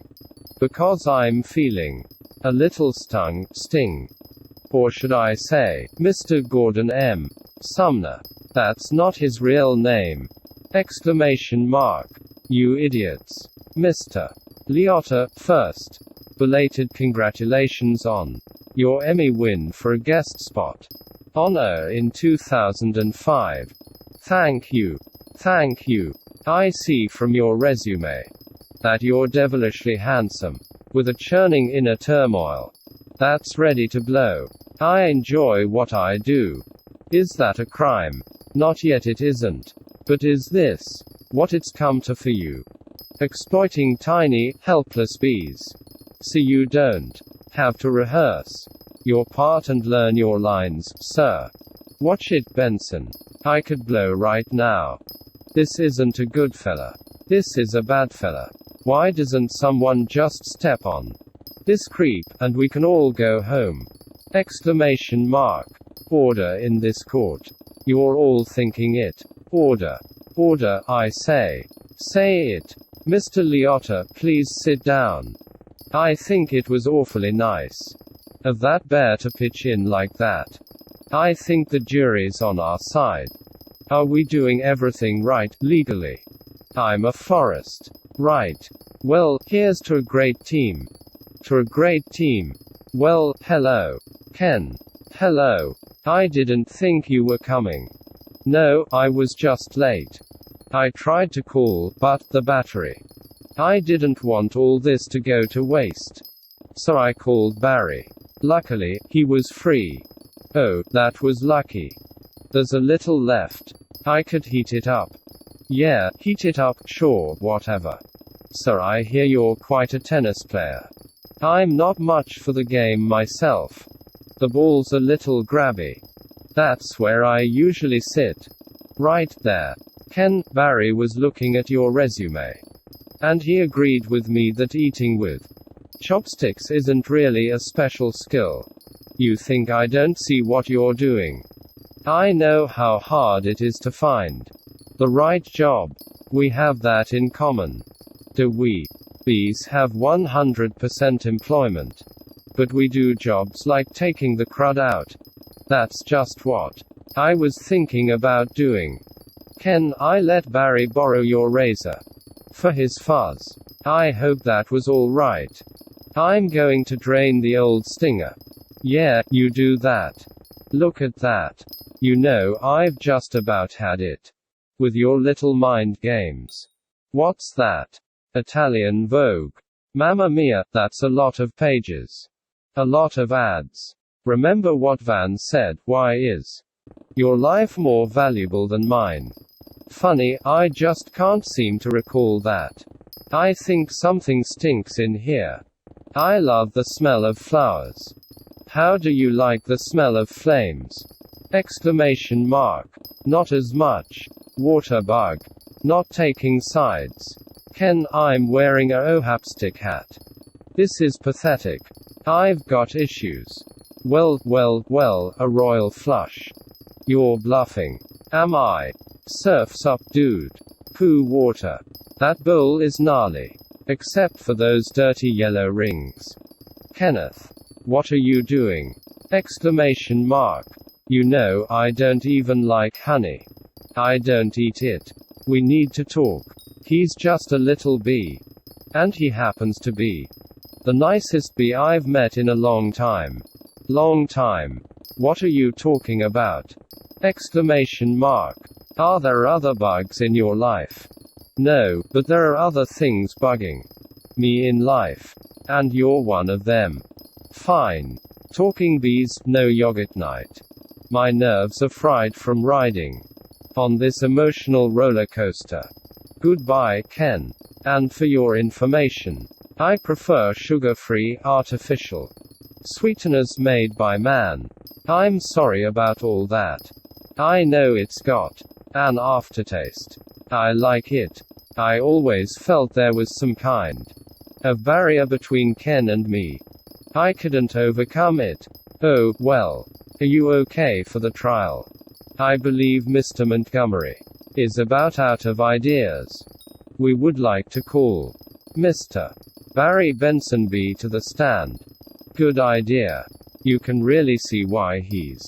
Because I'm feeling a little sting. Or should I say, Mr. Gordon M. Sumner. That's not his real name. Exclamation mark. You idiots. Mr. Liotta, first. Belated congratulations on your Emmy win for a guest spot on Air in 2005. Thank you. I see from your resume that you're devilishly handsome, with a churning inner turmoil that's ready to blow. I enjoy what I do. Is that a crime? Not yet, it isn't. But is this what it's come to for you? Exploiting tiny, helpless bees. So you don't have to rehearse your part and learn your lines, sir. Watch it, Benson. I could blow right now. This isn't a good fella. This is a bad fella. Why doesn't someone just step on this creep, and we can all go home? Exclamation mark. Order in this court. You're all thinking it. Order, I say. Say it. Mr. Liotta, please sit down. I think it was awfully nice of that bear to pitch in like that. I think the jury's on our side. Are we doing everything right, legally? I'm a forest. Right. Well, here's to a great team. To a great team. Well, hello. Ken. Hello. I didn't think you were coming. No, I was just late. I tried to call, but the battery. I didn't want all this to go to waste. So I called Barry. Luckily, he was free. Oh, that was lucky. There's a little left. I could heat it up. Yeah, heat it up, sure, whatever. So I hear you're quite a tennis player. I'm not much for the game myself. The ball's a little grabby. That's where I usually sit. Right there. Ken, Barry was looking at your resume. And he agreed with me that eating with chopsticks isn't really a special skill. You think I don't see what you're doing? I know how hard it is to find the right job. We have that in common. Do we? Bees have 100% employment. But we do jobs like taking the crud out. That's just what I was thinking about doing. Ken, I let Barry borrow your razor for his fuzz. I hope that was all right. I'm going to drain the old stinger. Yeah, you do that. Look at that. You know, I've just about had it with your little mind games. What's that? Italian Vogue. Mamma mia, that's a lot of pages. A lot of ads. Remember what Van said, why is your life more valuable than mine? Funny, I just can't seem to recall that. I think something stinks in here. I love the smell of flowers. How do you like the smell of flames? Exclamation mark. Not as much. Water bug. Not taking sides. Ken, I'm wearing a ohapstick hat. This is pathetic. I've got issues. Well, a royal flush. You're bluffing. Am I? Surf's up, dude. Poo water. That bowl is gnarly. Except for those dirty yellow rings. Kenneth. What are you doing? Exclamation mark. You know, I don't even like honey. I don't eat it. We need to talk. He's just a little bee. And he happens to be the nicest bee I've met in a long time. Long time. What are you talking about? Exclamation mark. Are there other bugs in your life? No, but there are other things bugging me in life. And you're one of them. Fine. Talking bees, no yogurt night. My nerves are fried from riding on this emotional roller coaster. Goodbye, Ken. And for your information, I prefer sugar-free, artificial sweeteners made by man. I'm sorry about all that. I know it's got an aftertaste. I like it. I always felt there was some kind of barrier between Ken and me. I couldn't overcome it. Oh, well. Are you okay for the trial? I believe Mr. Montgomery is about out of ideas. We would like to call Mr. Barry Benson B to the stand. Good idea. You can really see why he's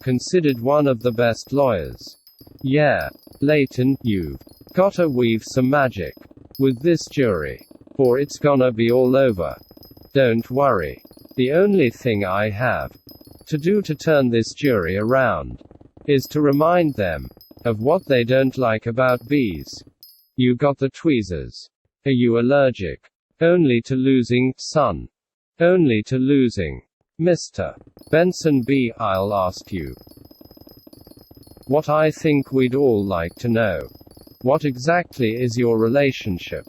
considered one of the best lawyers. Yeah. Leighton, you've gotta weave some magic with this jury, or it's gonna be all over. Don't worry. The only thing I have to do to turn this jury around is to remind them of what they don't like about bees. You got the tweezers. Are you allergic? Only to losing, son. Only to losing. Mr. Benson B. I'll ask you what I think we'd all like to know. What exactly is your relationship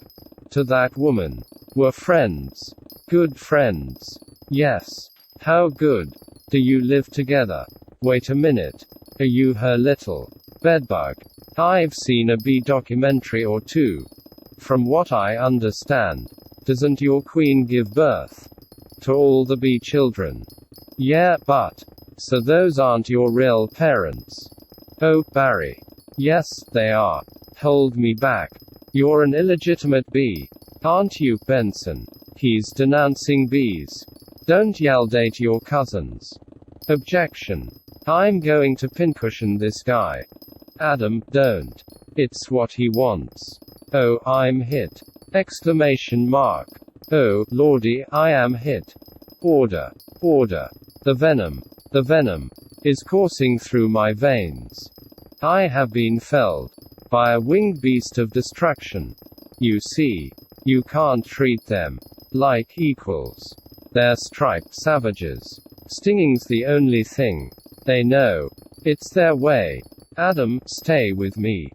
to that woman? We're friends. Good friends. Yes. How good. Do you live together? Wait a minute. Are you her little bedbug? I've seen a bee documentary or two. From what I understand, doesn't your queen give birth to all the bee children? Yeah, but so those aren't your real parents? Oh, Barry. Yes, they are. Hold me back. You're an illegitimate bee. Aren't you, Benson? He's denouncing bees. Don't yell, date your cousins. Objection. I'm going to pincushion this guy. Adam, don't. It's what he wants. Oh, I'm hit. Exclamation mark. Oh, lordy, I am hit. Order. Order. The venom is coursing through my veins. I have been felled by a winged beast of destruction. You see, you can't treat them like equals. They're striped savages. Stinging's the only thing they know. It's their way. Adam, stay with me.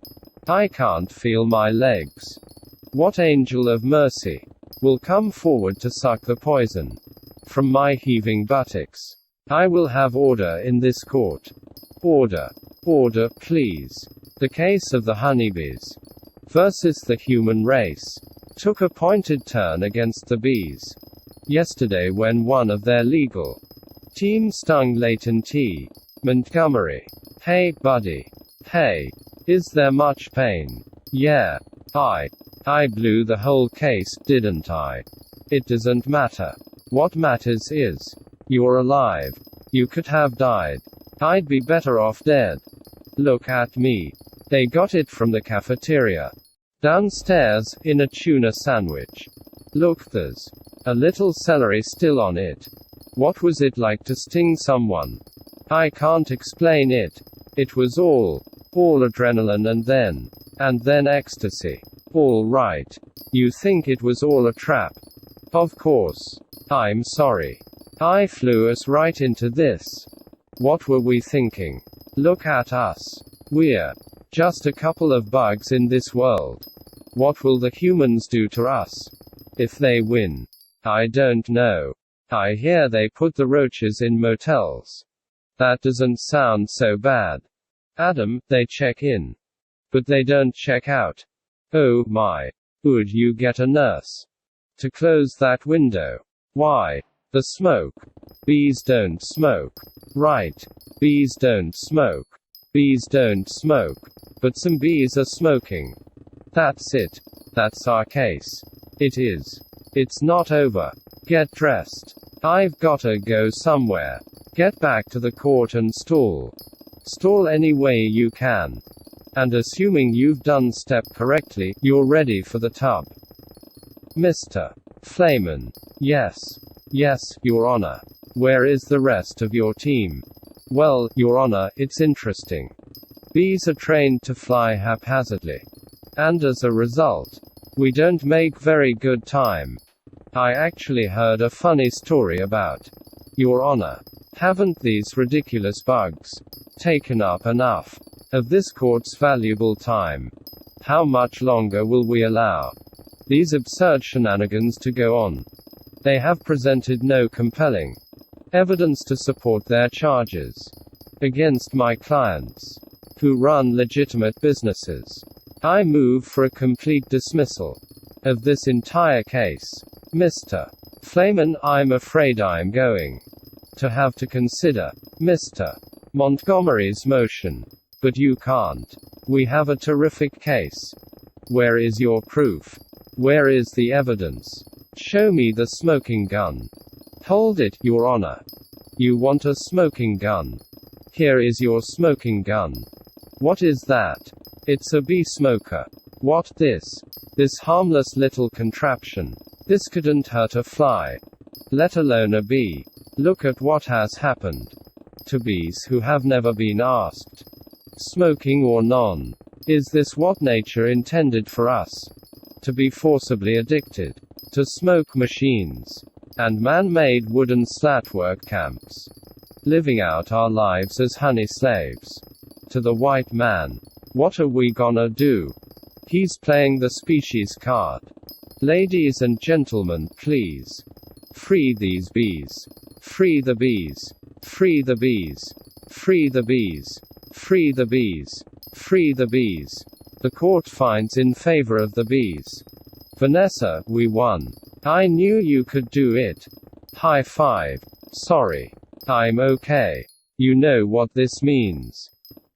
I can't feel my legs. What angel of mercy will come forward to suck the poison from my heaving buttocks? I will have order in this court. Order. Order, please. The case of the honeybees versus the human race took a pointed turn against the bees yesterday when one of their legal team stung Leighton T. Montgomery. Hey, buddy. Hey. Is there much pain? Yeah. I blew the whole case, didn't I? It doesn't matter. What matters is, you're alive. You could have died. I'd be better off dead. Look at me. They got it from the cafeteria downstairs, in a tuna sandwich. Look, there's a little celery still on it. What was it like to sting someone? I can't explain it. It was all adrenaline and then ecstasy. All right. You think it was all a trap? Of course. I'm sorry. I flew us right into this. What were we thinking? Look at us. We're just a couple of bugs in this world. What will the humans do to us if they win? I don't know. I hear they put the roaches in motels. That doesn't sound so bad. Adam, they check in. But they don't check out. Oh my. Would you get a nurse to close that window? Why? The smoke. Bees don't smoke. Right. Bees don't smoke. Bees don't smoke. But some bees are smoking. That's it. That's our case. It is. It's not over. Get dressed. I've gotta go somewhere. Get back to the court and stall. Stall any way you can. And assuming you've done step correctly, you're ready for the tub. Mr. Flayman. Yes. Yes, Your Honor. Where is the rest of your team? Well, Your Honor, it's interesting. Bees are trained to fly haphazardly. And as a result, we don't make very good time. I actually heard a funny story about Your Honor. Haven't these ridiculous bugs taken up enough of this court's valuable time? How much longer will we allow these absurd shenanigans to go on? They have presented no compelling evidence to support their charges against my clients, who run legitimate businesses. I move for a complete dismissal of this entire case. Mr. Flayman, I'm afraid I'm going to have to consider Mr. Montgomery's motion. But you can't. We have a terrific case. Where is your proof? Where is the evidence? Show me the smoking gun. Hold it, Your Honor. You want a smoking gun? Here is your smoking gun. What is that? It's a bee smoker. What this? This harmless little contraption. This couldn't hurt a fly, let alone a bee. Look at what has happened to bees who have never been asked. Smoking or none? Is this what nature intended for us? To be forcibly addicted to smoke machines and man-made wooden slatwork camps, living out our lives as honey slaves to the white man. What are we gonna do? He's playing the species card. Ladies and gentlemen, please. Free these bees. Free the bees. Free the bees. Free the bees. Free the bees. Free the bees. The court finds in favor of the bees. Vanessa, we won. I knew you could do it. High five. Sorry. I'm okay. You know what this means.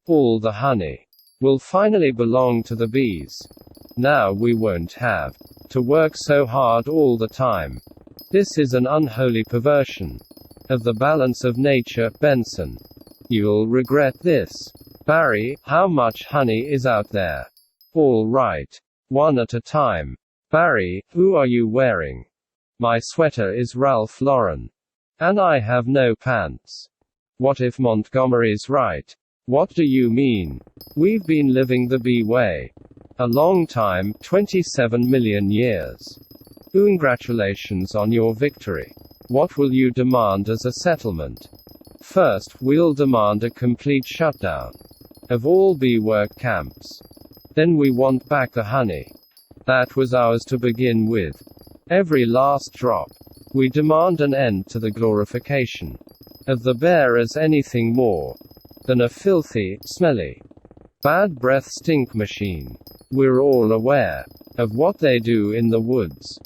All the honey will finally belong to the bees. Now we won't have to work so hard all the time. This is an unholy perversion of the balance of nature, Benson. You'll regret this. Barry, how much honey is out there? All right. One at a time. Barry, who are you wearing? My sweater is Ralph Lauren. And I have no pants. What if Montgomery's right? What do you mean? We've been living the bee way. A long time, 27 million years. Congratulations on your victory. What will you demand as a settlement? First, we'll demand a complete shutdown of all bee work camps. Then we want back the honey. That was ours to begin with. Every last drop. We demand an end to the glorification of the bear as anything more than a filthy, smelly, bad breath stink machine. We're all aware of what they do in the woods.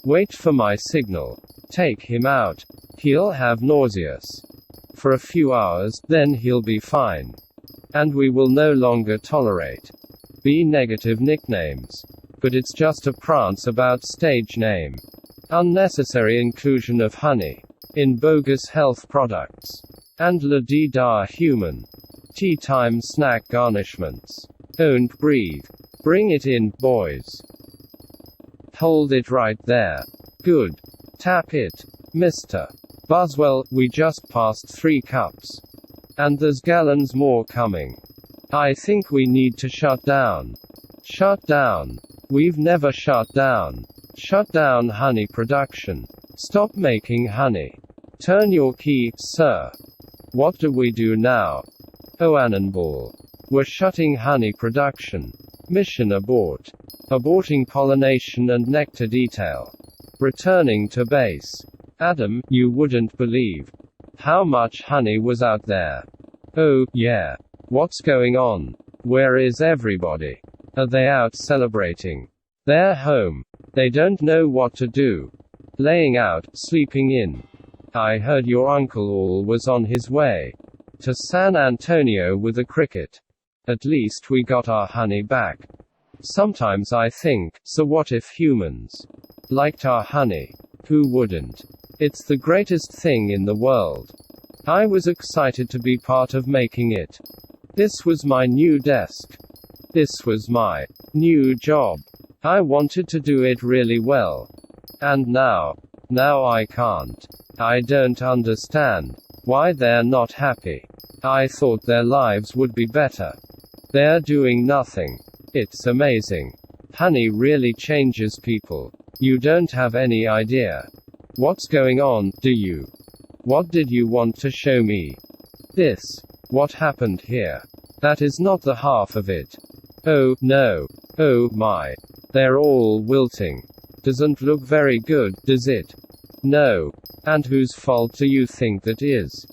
Wait for my signal. Take him out. He'll have nauseous for a few hours, then he'll be fine. And we will no longer tolerate B-negative nicknames. But it's just a prance about stage name. Unnecessary inclusion of honey in bogus health products. And la-dee-da human tea time snack garnishments. Don't breathe. Bring it in, boys. Hold it right there. Good. Tap it. Mr. Buswell, we just passed 3 cups. And there's gallons more coming. I think we need to shut down. Shut down. We've never shut down. Shut down honey production. Stop making honey. Turn your key, sir. What do we do now? Oh, Annenball. We're shutting honey production. Mission abort. Aborting pollination and nectar detail. Returning to base. Adam, you wouldn't believe how much honey was out there. Oh, yeah. What's going on? Where is everybody? Are they out celebrating? They're home. They don't know what to do. Laying out, sleeping in. I heard your uncle Al was on his way to San Antonio with a cricket. At least we got our honey back. Sometimes I think, so what if humans liked our honey? Who wouldn't? It's the greatest thing in the world. I was excited to be part of making it. This was my new desk. This was my new job. I wanted to do it really well. And now I can't. I don't understand why they're not happy. I thought their lives would be better. They're doing nothing. It's amazing. Honey really changes people. You don't have any idea. What's going on, do you? What did you want to show me? This. What happened here? That is not the half of it. Oh, no. Oh, my. They're all wilting. Doesn't look very good, does it? No. And whose fault do you think that is?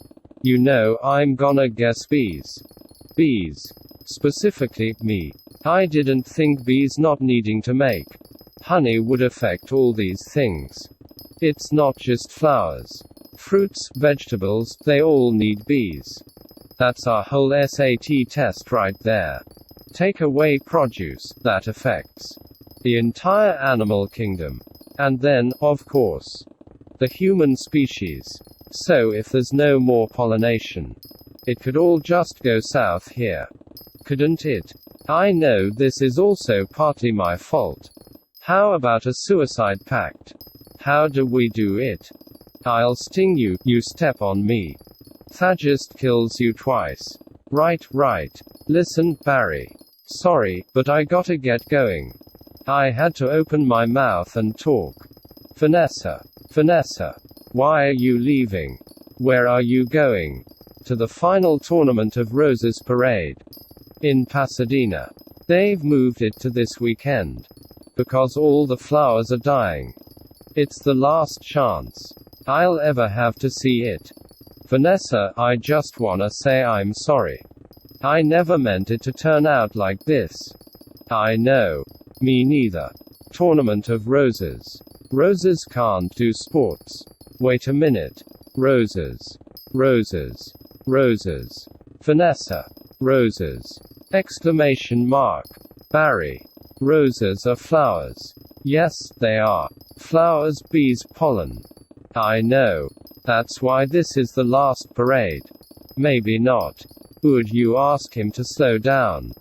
You know, I'm gonna guess bees. Bees. Specifically, me. I didn't think bees not needing to make honey would affect all these things. It's not just flowers. Fruits, vegetables, they all need bees. That's our whole SAT test right there. Take away produce, that affects the entire animal kingdom. And then, of course, the human species. So if there's no more pollination, it could all just go south here. Couldn't it? I know this is also partly my fault. How about a suicide pact? How do we do it? I'll sting you, you step on me. That just kills you twice. Right. Listen, Barry. Sorry, but I gotta get going. I had to open my mouth and talk. Vanessa, why are you leaving? Where are you going? To the final tournament of Roses Parade. In Pasadena. They've moved it to this weekend. Because all the flowers are dying. It's the last chance I'll ever have to see it. Vanessa, I just wanna say I'm sorry. I never meant it to turn out like this. I know. Me neither. Tournament of Roses. Roses can't do sports. Wait a minute. Roses. Vanessa. Roses. Exclamation mark. Barry. Roses are flowers. Yes, they are. Flowers, bees, pollen. I know. That's why this is the last parade. Maybe not. Would you ask him to slow down?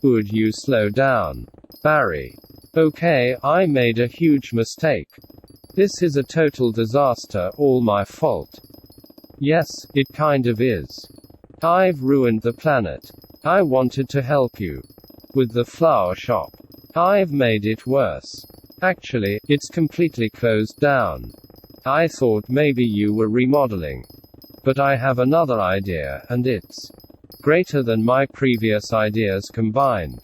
Would you slow down? Barry. Okay, I made a huge mistake. This is a total disaster, all my fault. Yes, it kind of is. I've ruined the planet. I wanted to help you. With the flower shop. I've made it worse. Actually, it's completely closed down. I thought maybe you were remodeling. But I have another idea, and it's greater than my previous ideas combined.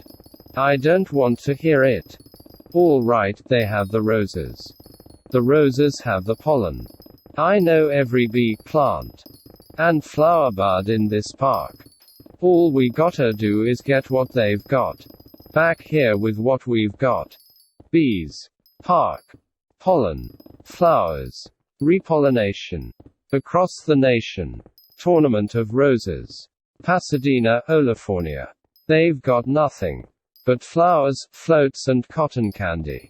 I don't want to hear it. All right, they have the roses. The roses have the pollen. I know every bee plant and flower bud in this park. All we gotta do is get what they've got back here with what we've got. Bees, park, pollen, flowers, repollination. Across the nation. Tournament of Roses. Pasadena, California. They've got nothing but flowers, floats and cotton candy.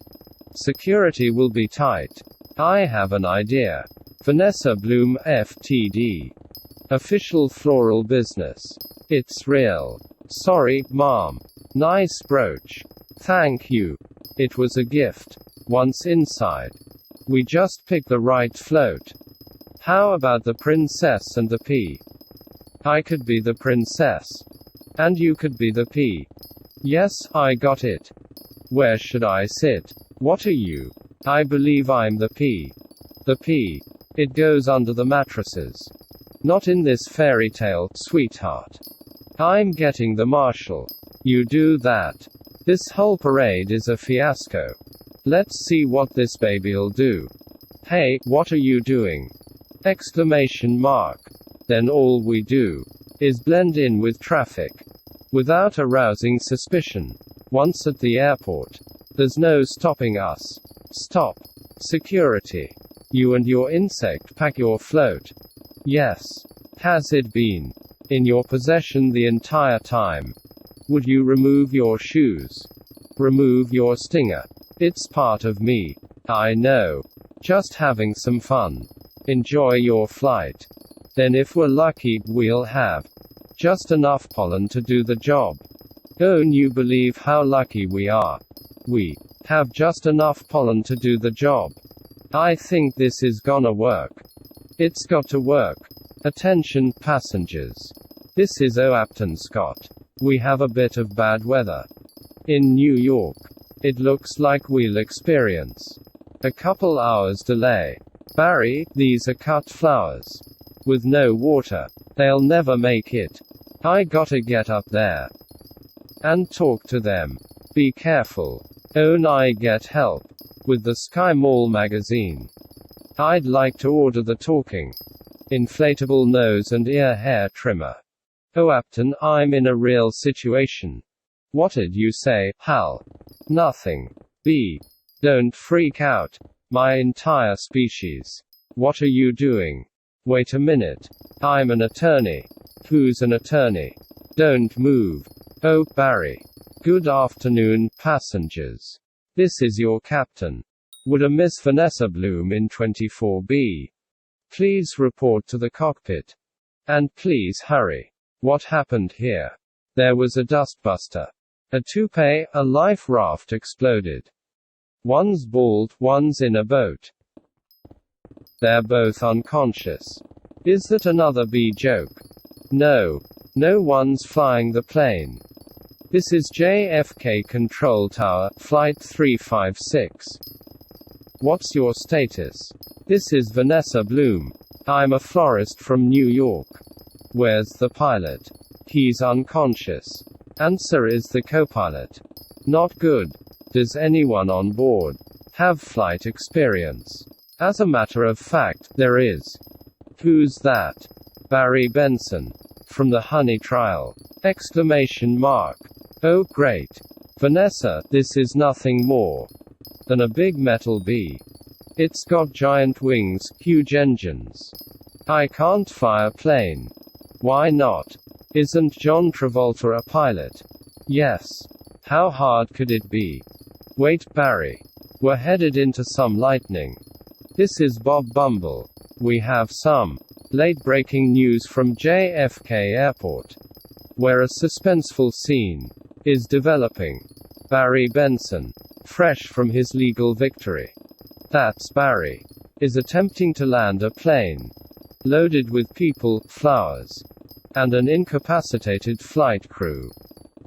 Security will be tight. I have an idea. Vanessa Bloom, FTD. Official floral business. It's real. Sorry, Mom. Nice brooch. Thank you. It was a gift. Once inside. We just picked the right float. How about the princess and the pea? I could be the princess. And you could be the pea. Yes, I got it. Where should I sit? What are you? I believe I'm the pea. The pea. It goes under the mattresses. Not in this fairy tale, sweetheart. I'm getting the marshal. You do that. This whole parade is a fiasco. Let's see what this baby'll do. Hey, what are you doing? Exclamation mark. Then all we do is blend in with traffic without arousing suspicion. Once at the airport, there's no stopping us. Stop. Security. You and your insect pack your float. Yes. Has it been in your possession the entire time? Would you remove your shoes? Remove your stinger. It's part of me. I know. Just having some fun. Enjoy your flight. Then if we're lucky, we'll have just enough pollen to do the job. Don't you believe how lucky we are? We have just enough pollen to do the job. I think this is gonna work. It's got to work. Attention, passengers. This is O'Apton Scott. We have a bit of bad weather in New York. It looks like we'll experience a couple hours delay. Barry, these are cut flowers with no water. They'll never make it. I gotta get up there and talk to them. Be careful. Own I get help with the Sky Mall magazine. I'd like to order the talking inflatable nose and ear hair trimmer. Oh Apton, I'm in a real situation. What'd you say, Hal? Nothing. B. Don't freak out. My entire species. What are you doing? Wait a minute. I'm an attorney. Who's an attorney? Don't move. Oh, Barry. Good afternoon, passengers. This is your captain. Would a Miss Vanessa Bloom in 24B please report to the cockpit? And please hurry. What happened here? There was a dustbuster. A toupee, a life raft exploded. One's bald, one's in a boat. They're both unconscious. Is that another B joke? No. No one's flying the plane. This is JFK Control Tower, Flight 356. What's your status? This is Vanessa Bloom. I'm a florist from New York. Where's the pilot? He's unconscious. Answer is the co-pilot. Not good. Does anyone on board have flight experience? As a matter of fact, there is. Who's that? Barry Benson. From the Honey Trial. Exclamation mark. Oh great. Vanessa, this is nothing more than a big metal bee. It's got giant wings, huge engines. I can't fly a plane. Why not? Isn't John Travolta a pilot? Yes. How hard could it be? Wait, Barry. We're headed into some lightning. This is Bob Bumble. We have some late-breaking news from JFK Airport, where a suspenseful scene is developing. Barry Benson, fresh from his legal victory, that's Barry, is attempting to land a plane loaded with people, flowers, and an incapacitated flight crew.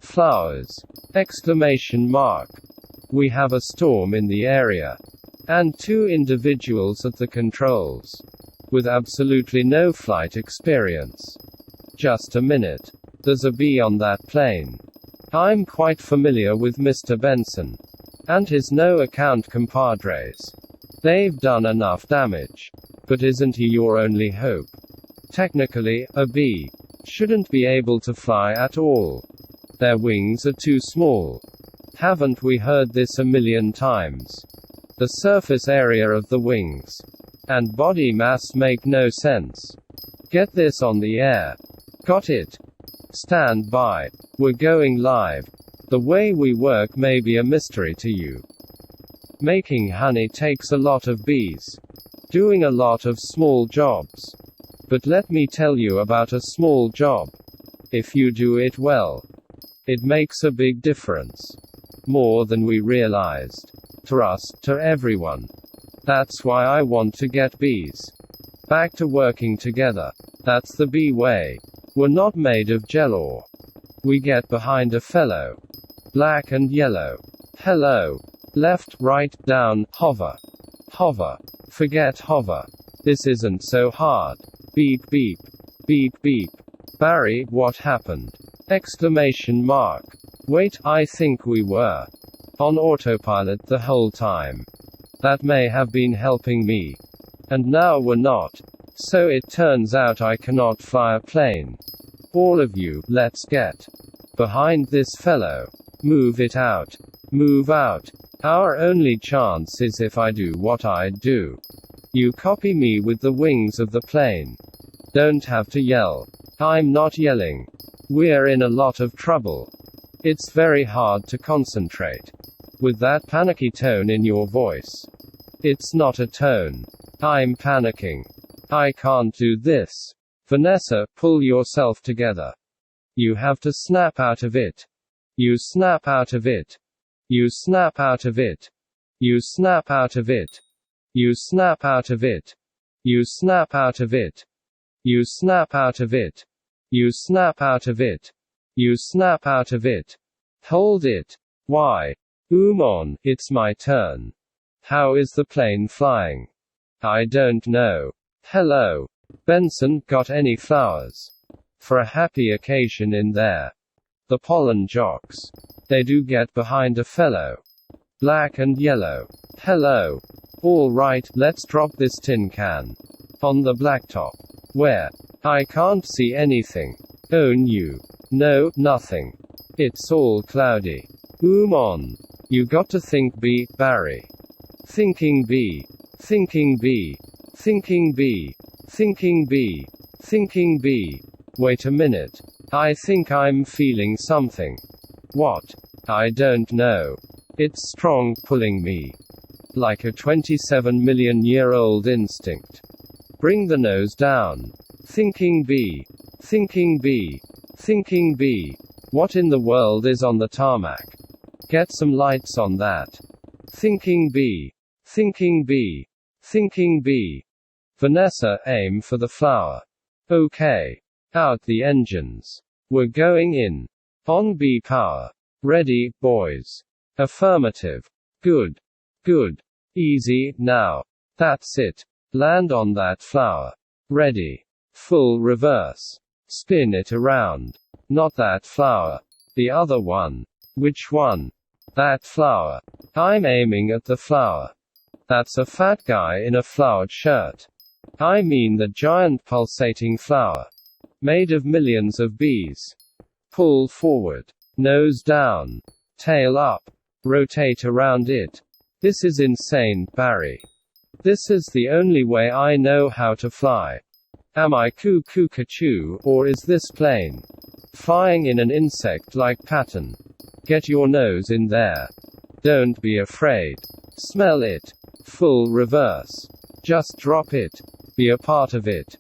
Flowers! Exclamation mark. We have a storm in the area, and 2 individuals at the controls, with absolutely no flight experience. Just a minute. There's a bee on that plane. I'm quite familiar with Mr. Benson and his no-account compadres. They've done enough damage. But isn't he your only hope? Technically, a bee shouldn't be able to fly at all. Their wings are too small. Haven't we heard this a million times? The surface area of the wings and body mass make no sense. Get this on the air. Got it? Stand by. We're going live. The way we work may be a mystery to you. Making honey takes a lot of bees, doing a lot of small jobs. But let me tell you about a small job. If you do it well, it makes a big difference. More than we realized. Trust to everyone. That's why I want to get bees back to working together. That's the bee way. We're not made of gel ore. We get behind a fellow. Black and yellow. Hello. Left, right, down, hover. Hover. Forget hover. This isn't so hard. Beep beep. Beep beep. Barry, what happened? Exclamation mark. Wait, I think we were on autopilot the whole time. That may have been helping me. And now we're not. So it turns out I cannot fly a plane. All of you, let's get behind this fellow. Move it out. Move out. Our only chance is if I do what I do. You copy me with the wings of the plane. Don't have to yell. I'm not yelling. We're in a lot of trouble. It's very hard to concentrate with that panicky tone in your voice. It's not a tone. I'm panicking. I can't do this. Vanessa, pull yourself together. You have to snap out of it. You snap out of it. You snap out of it. You snap out of it. You snap out of it. You snap out of it. You snap out of it. You snap out of it. You snap out of it. Hold it. Why? On, it's my turn. How is the plane flying? I don't know. Hello. Benson, got any flowers? For a happy occasion in there. The pollen jocks. They do get behind a fellow. Black and yellow. Hello. All right, let's drop this tin can on the blacktop. Where? I can't see anything. Own you. No, nothing. It's all cloudy. On. You got to think B, Barry. Thinking B. Thinking B. Thinking B. Thinking B. Thinking B. Wait a minute. I think I'm feeling something. What? I don't know. It's strong, pulling me. Like a 27-million-year-old instinct. Bring the nose down. Thinking B. Thinking B. Thinking B. What in the world is on the tarmac? Get some lights on that. Thinking B. Thinking B. Thinking B. Vanessa, aim for the flower. Okay. Out the engines. We're going in. On B power. Ready, boys. Affirmative. Good. Good. Easy, now. That's it. Land on that flower. Ready. Full reverse. Spin it around. Not that flower. The other one. Which one? That flower. I'm aiming at the flower. That's a fat guy in a flowered shirt. I mean the giant pulsating flower. Made of millions of bees. Pull forward. Nose down. Tail up. Rotate around it. This is insane, Barry. This is the only way I know how to fly. Am I cuckoo-cuckoo, or is this plane Flying in an insect-like pattern. Get your nose in there. Don't be afraid. Smell it. Full reverse. Just drop it. Be a part of it.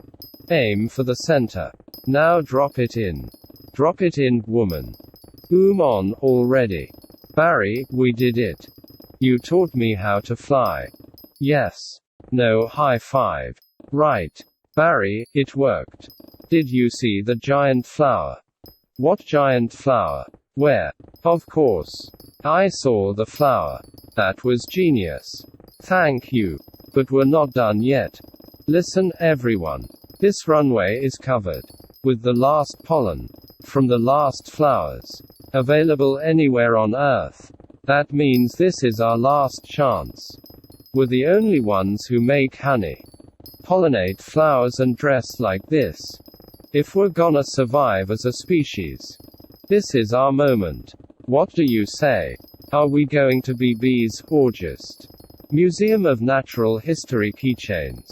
Aim for the center. Now drop it in. Drop it in, woman. On already. Barry, we did it. You taught me how to fly. Yes. No, high five. Right. Barry, it worked. Did you see the giant flower? What giant flower? Where? Of course. I saw the flower. That was genius. Thank you. But we're not done yet. Listen, everyone. This runway is covered with the last pollen from the last flowers available anywhere on Earth. That means this is our last chance. We're the only ones who make honey, pollinate flowers, and dress like this. If we're gonna survive as a species, this is our moment. What do you say? Are we going to be bees, or just Museum of Natural History keychains?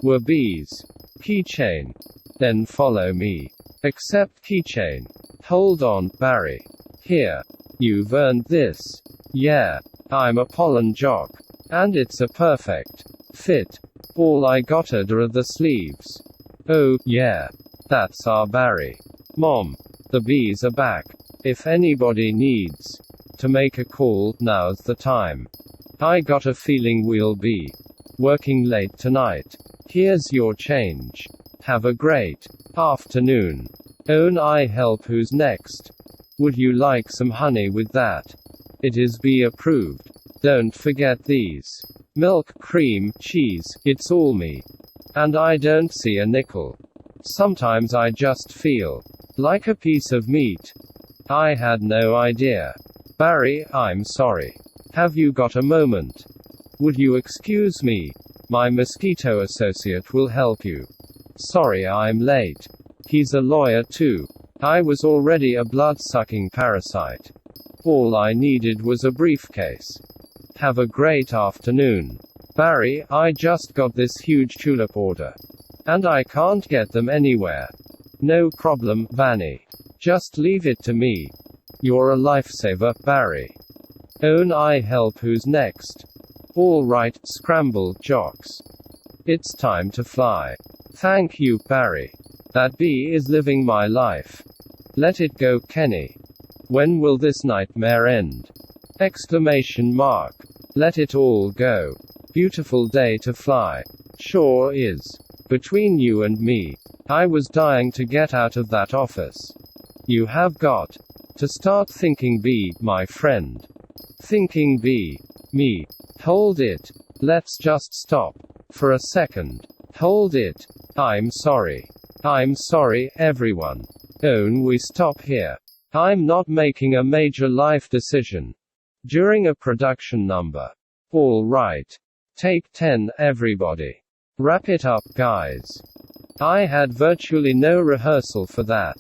We're bees. Keychain. Then follow me. Accept keychain. Hold on, Barry. Here. You've earned this. Yeah. I'm a pollen jock. And it's a perfect fit. All I gotta do are the sleeves. Oh, yeah. That's our Barry. Mom. The bees are back. If anybody needs to make a call, now's the time. I got a feeling we'll be working late tonight. Here's your change. Have a great afternoon. I help. Who's next? Would you like some honey with that? It is bee approved. Don't forget these. Milk, cream, cheese, it's all me. And I don't see a nickel. Sometimes I just feel like a piece of meat. I had no idea. Barry, I'm sorry. Have you got a moment? Would you excuse me? My mosquito associate will help you. Sorry I'm late. He's a lawyer too. I was already a blood-sucking parasite. All I needed was a briefcase. Have a great afternoon. Barry, I just got this huge tulip order. And I can't get them anywhere. No problem, Vanny. Just leave it to me. You're a lifesaver, Barry. I help. Who's next? All right, scramble, jocks. It's time to fly. Thank you, Barry. That bee is living my life. Let it go, Kenny. When will this nightmare end? Exclamation mark. Let it all go. Beautiful day to fly. Sure is. Between you and me, I was dying to get out of that office. You have got to start thinking bee, my friend. Thinking bee. Me. Hold it. Let's just stop. For a second. Hold it. I'm sorry. I'm sorry, everyone. We stop here. I'm not making a major life decision during a production number. All right. Take 10, everybody. Wrap it up, guys. I had virtually no rehearsal for that.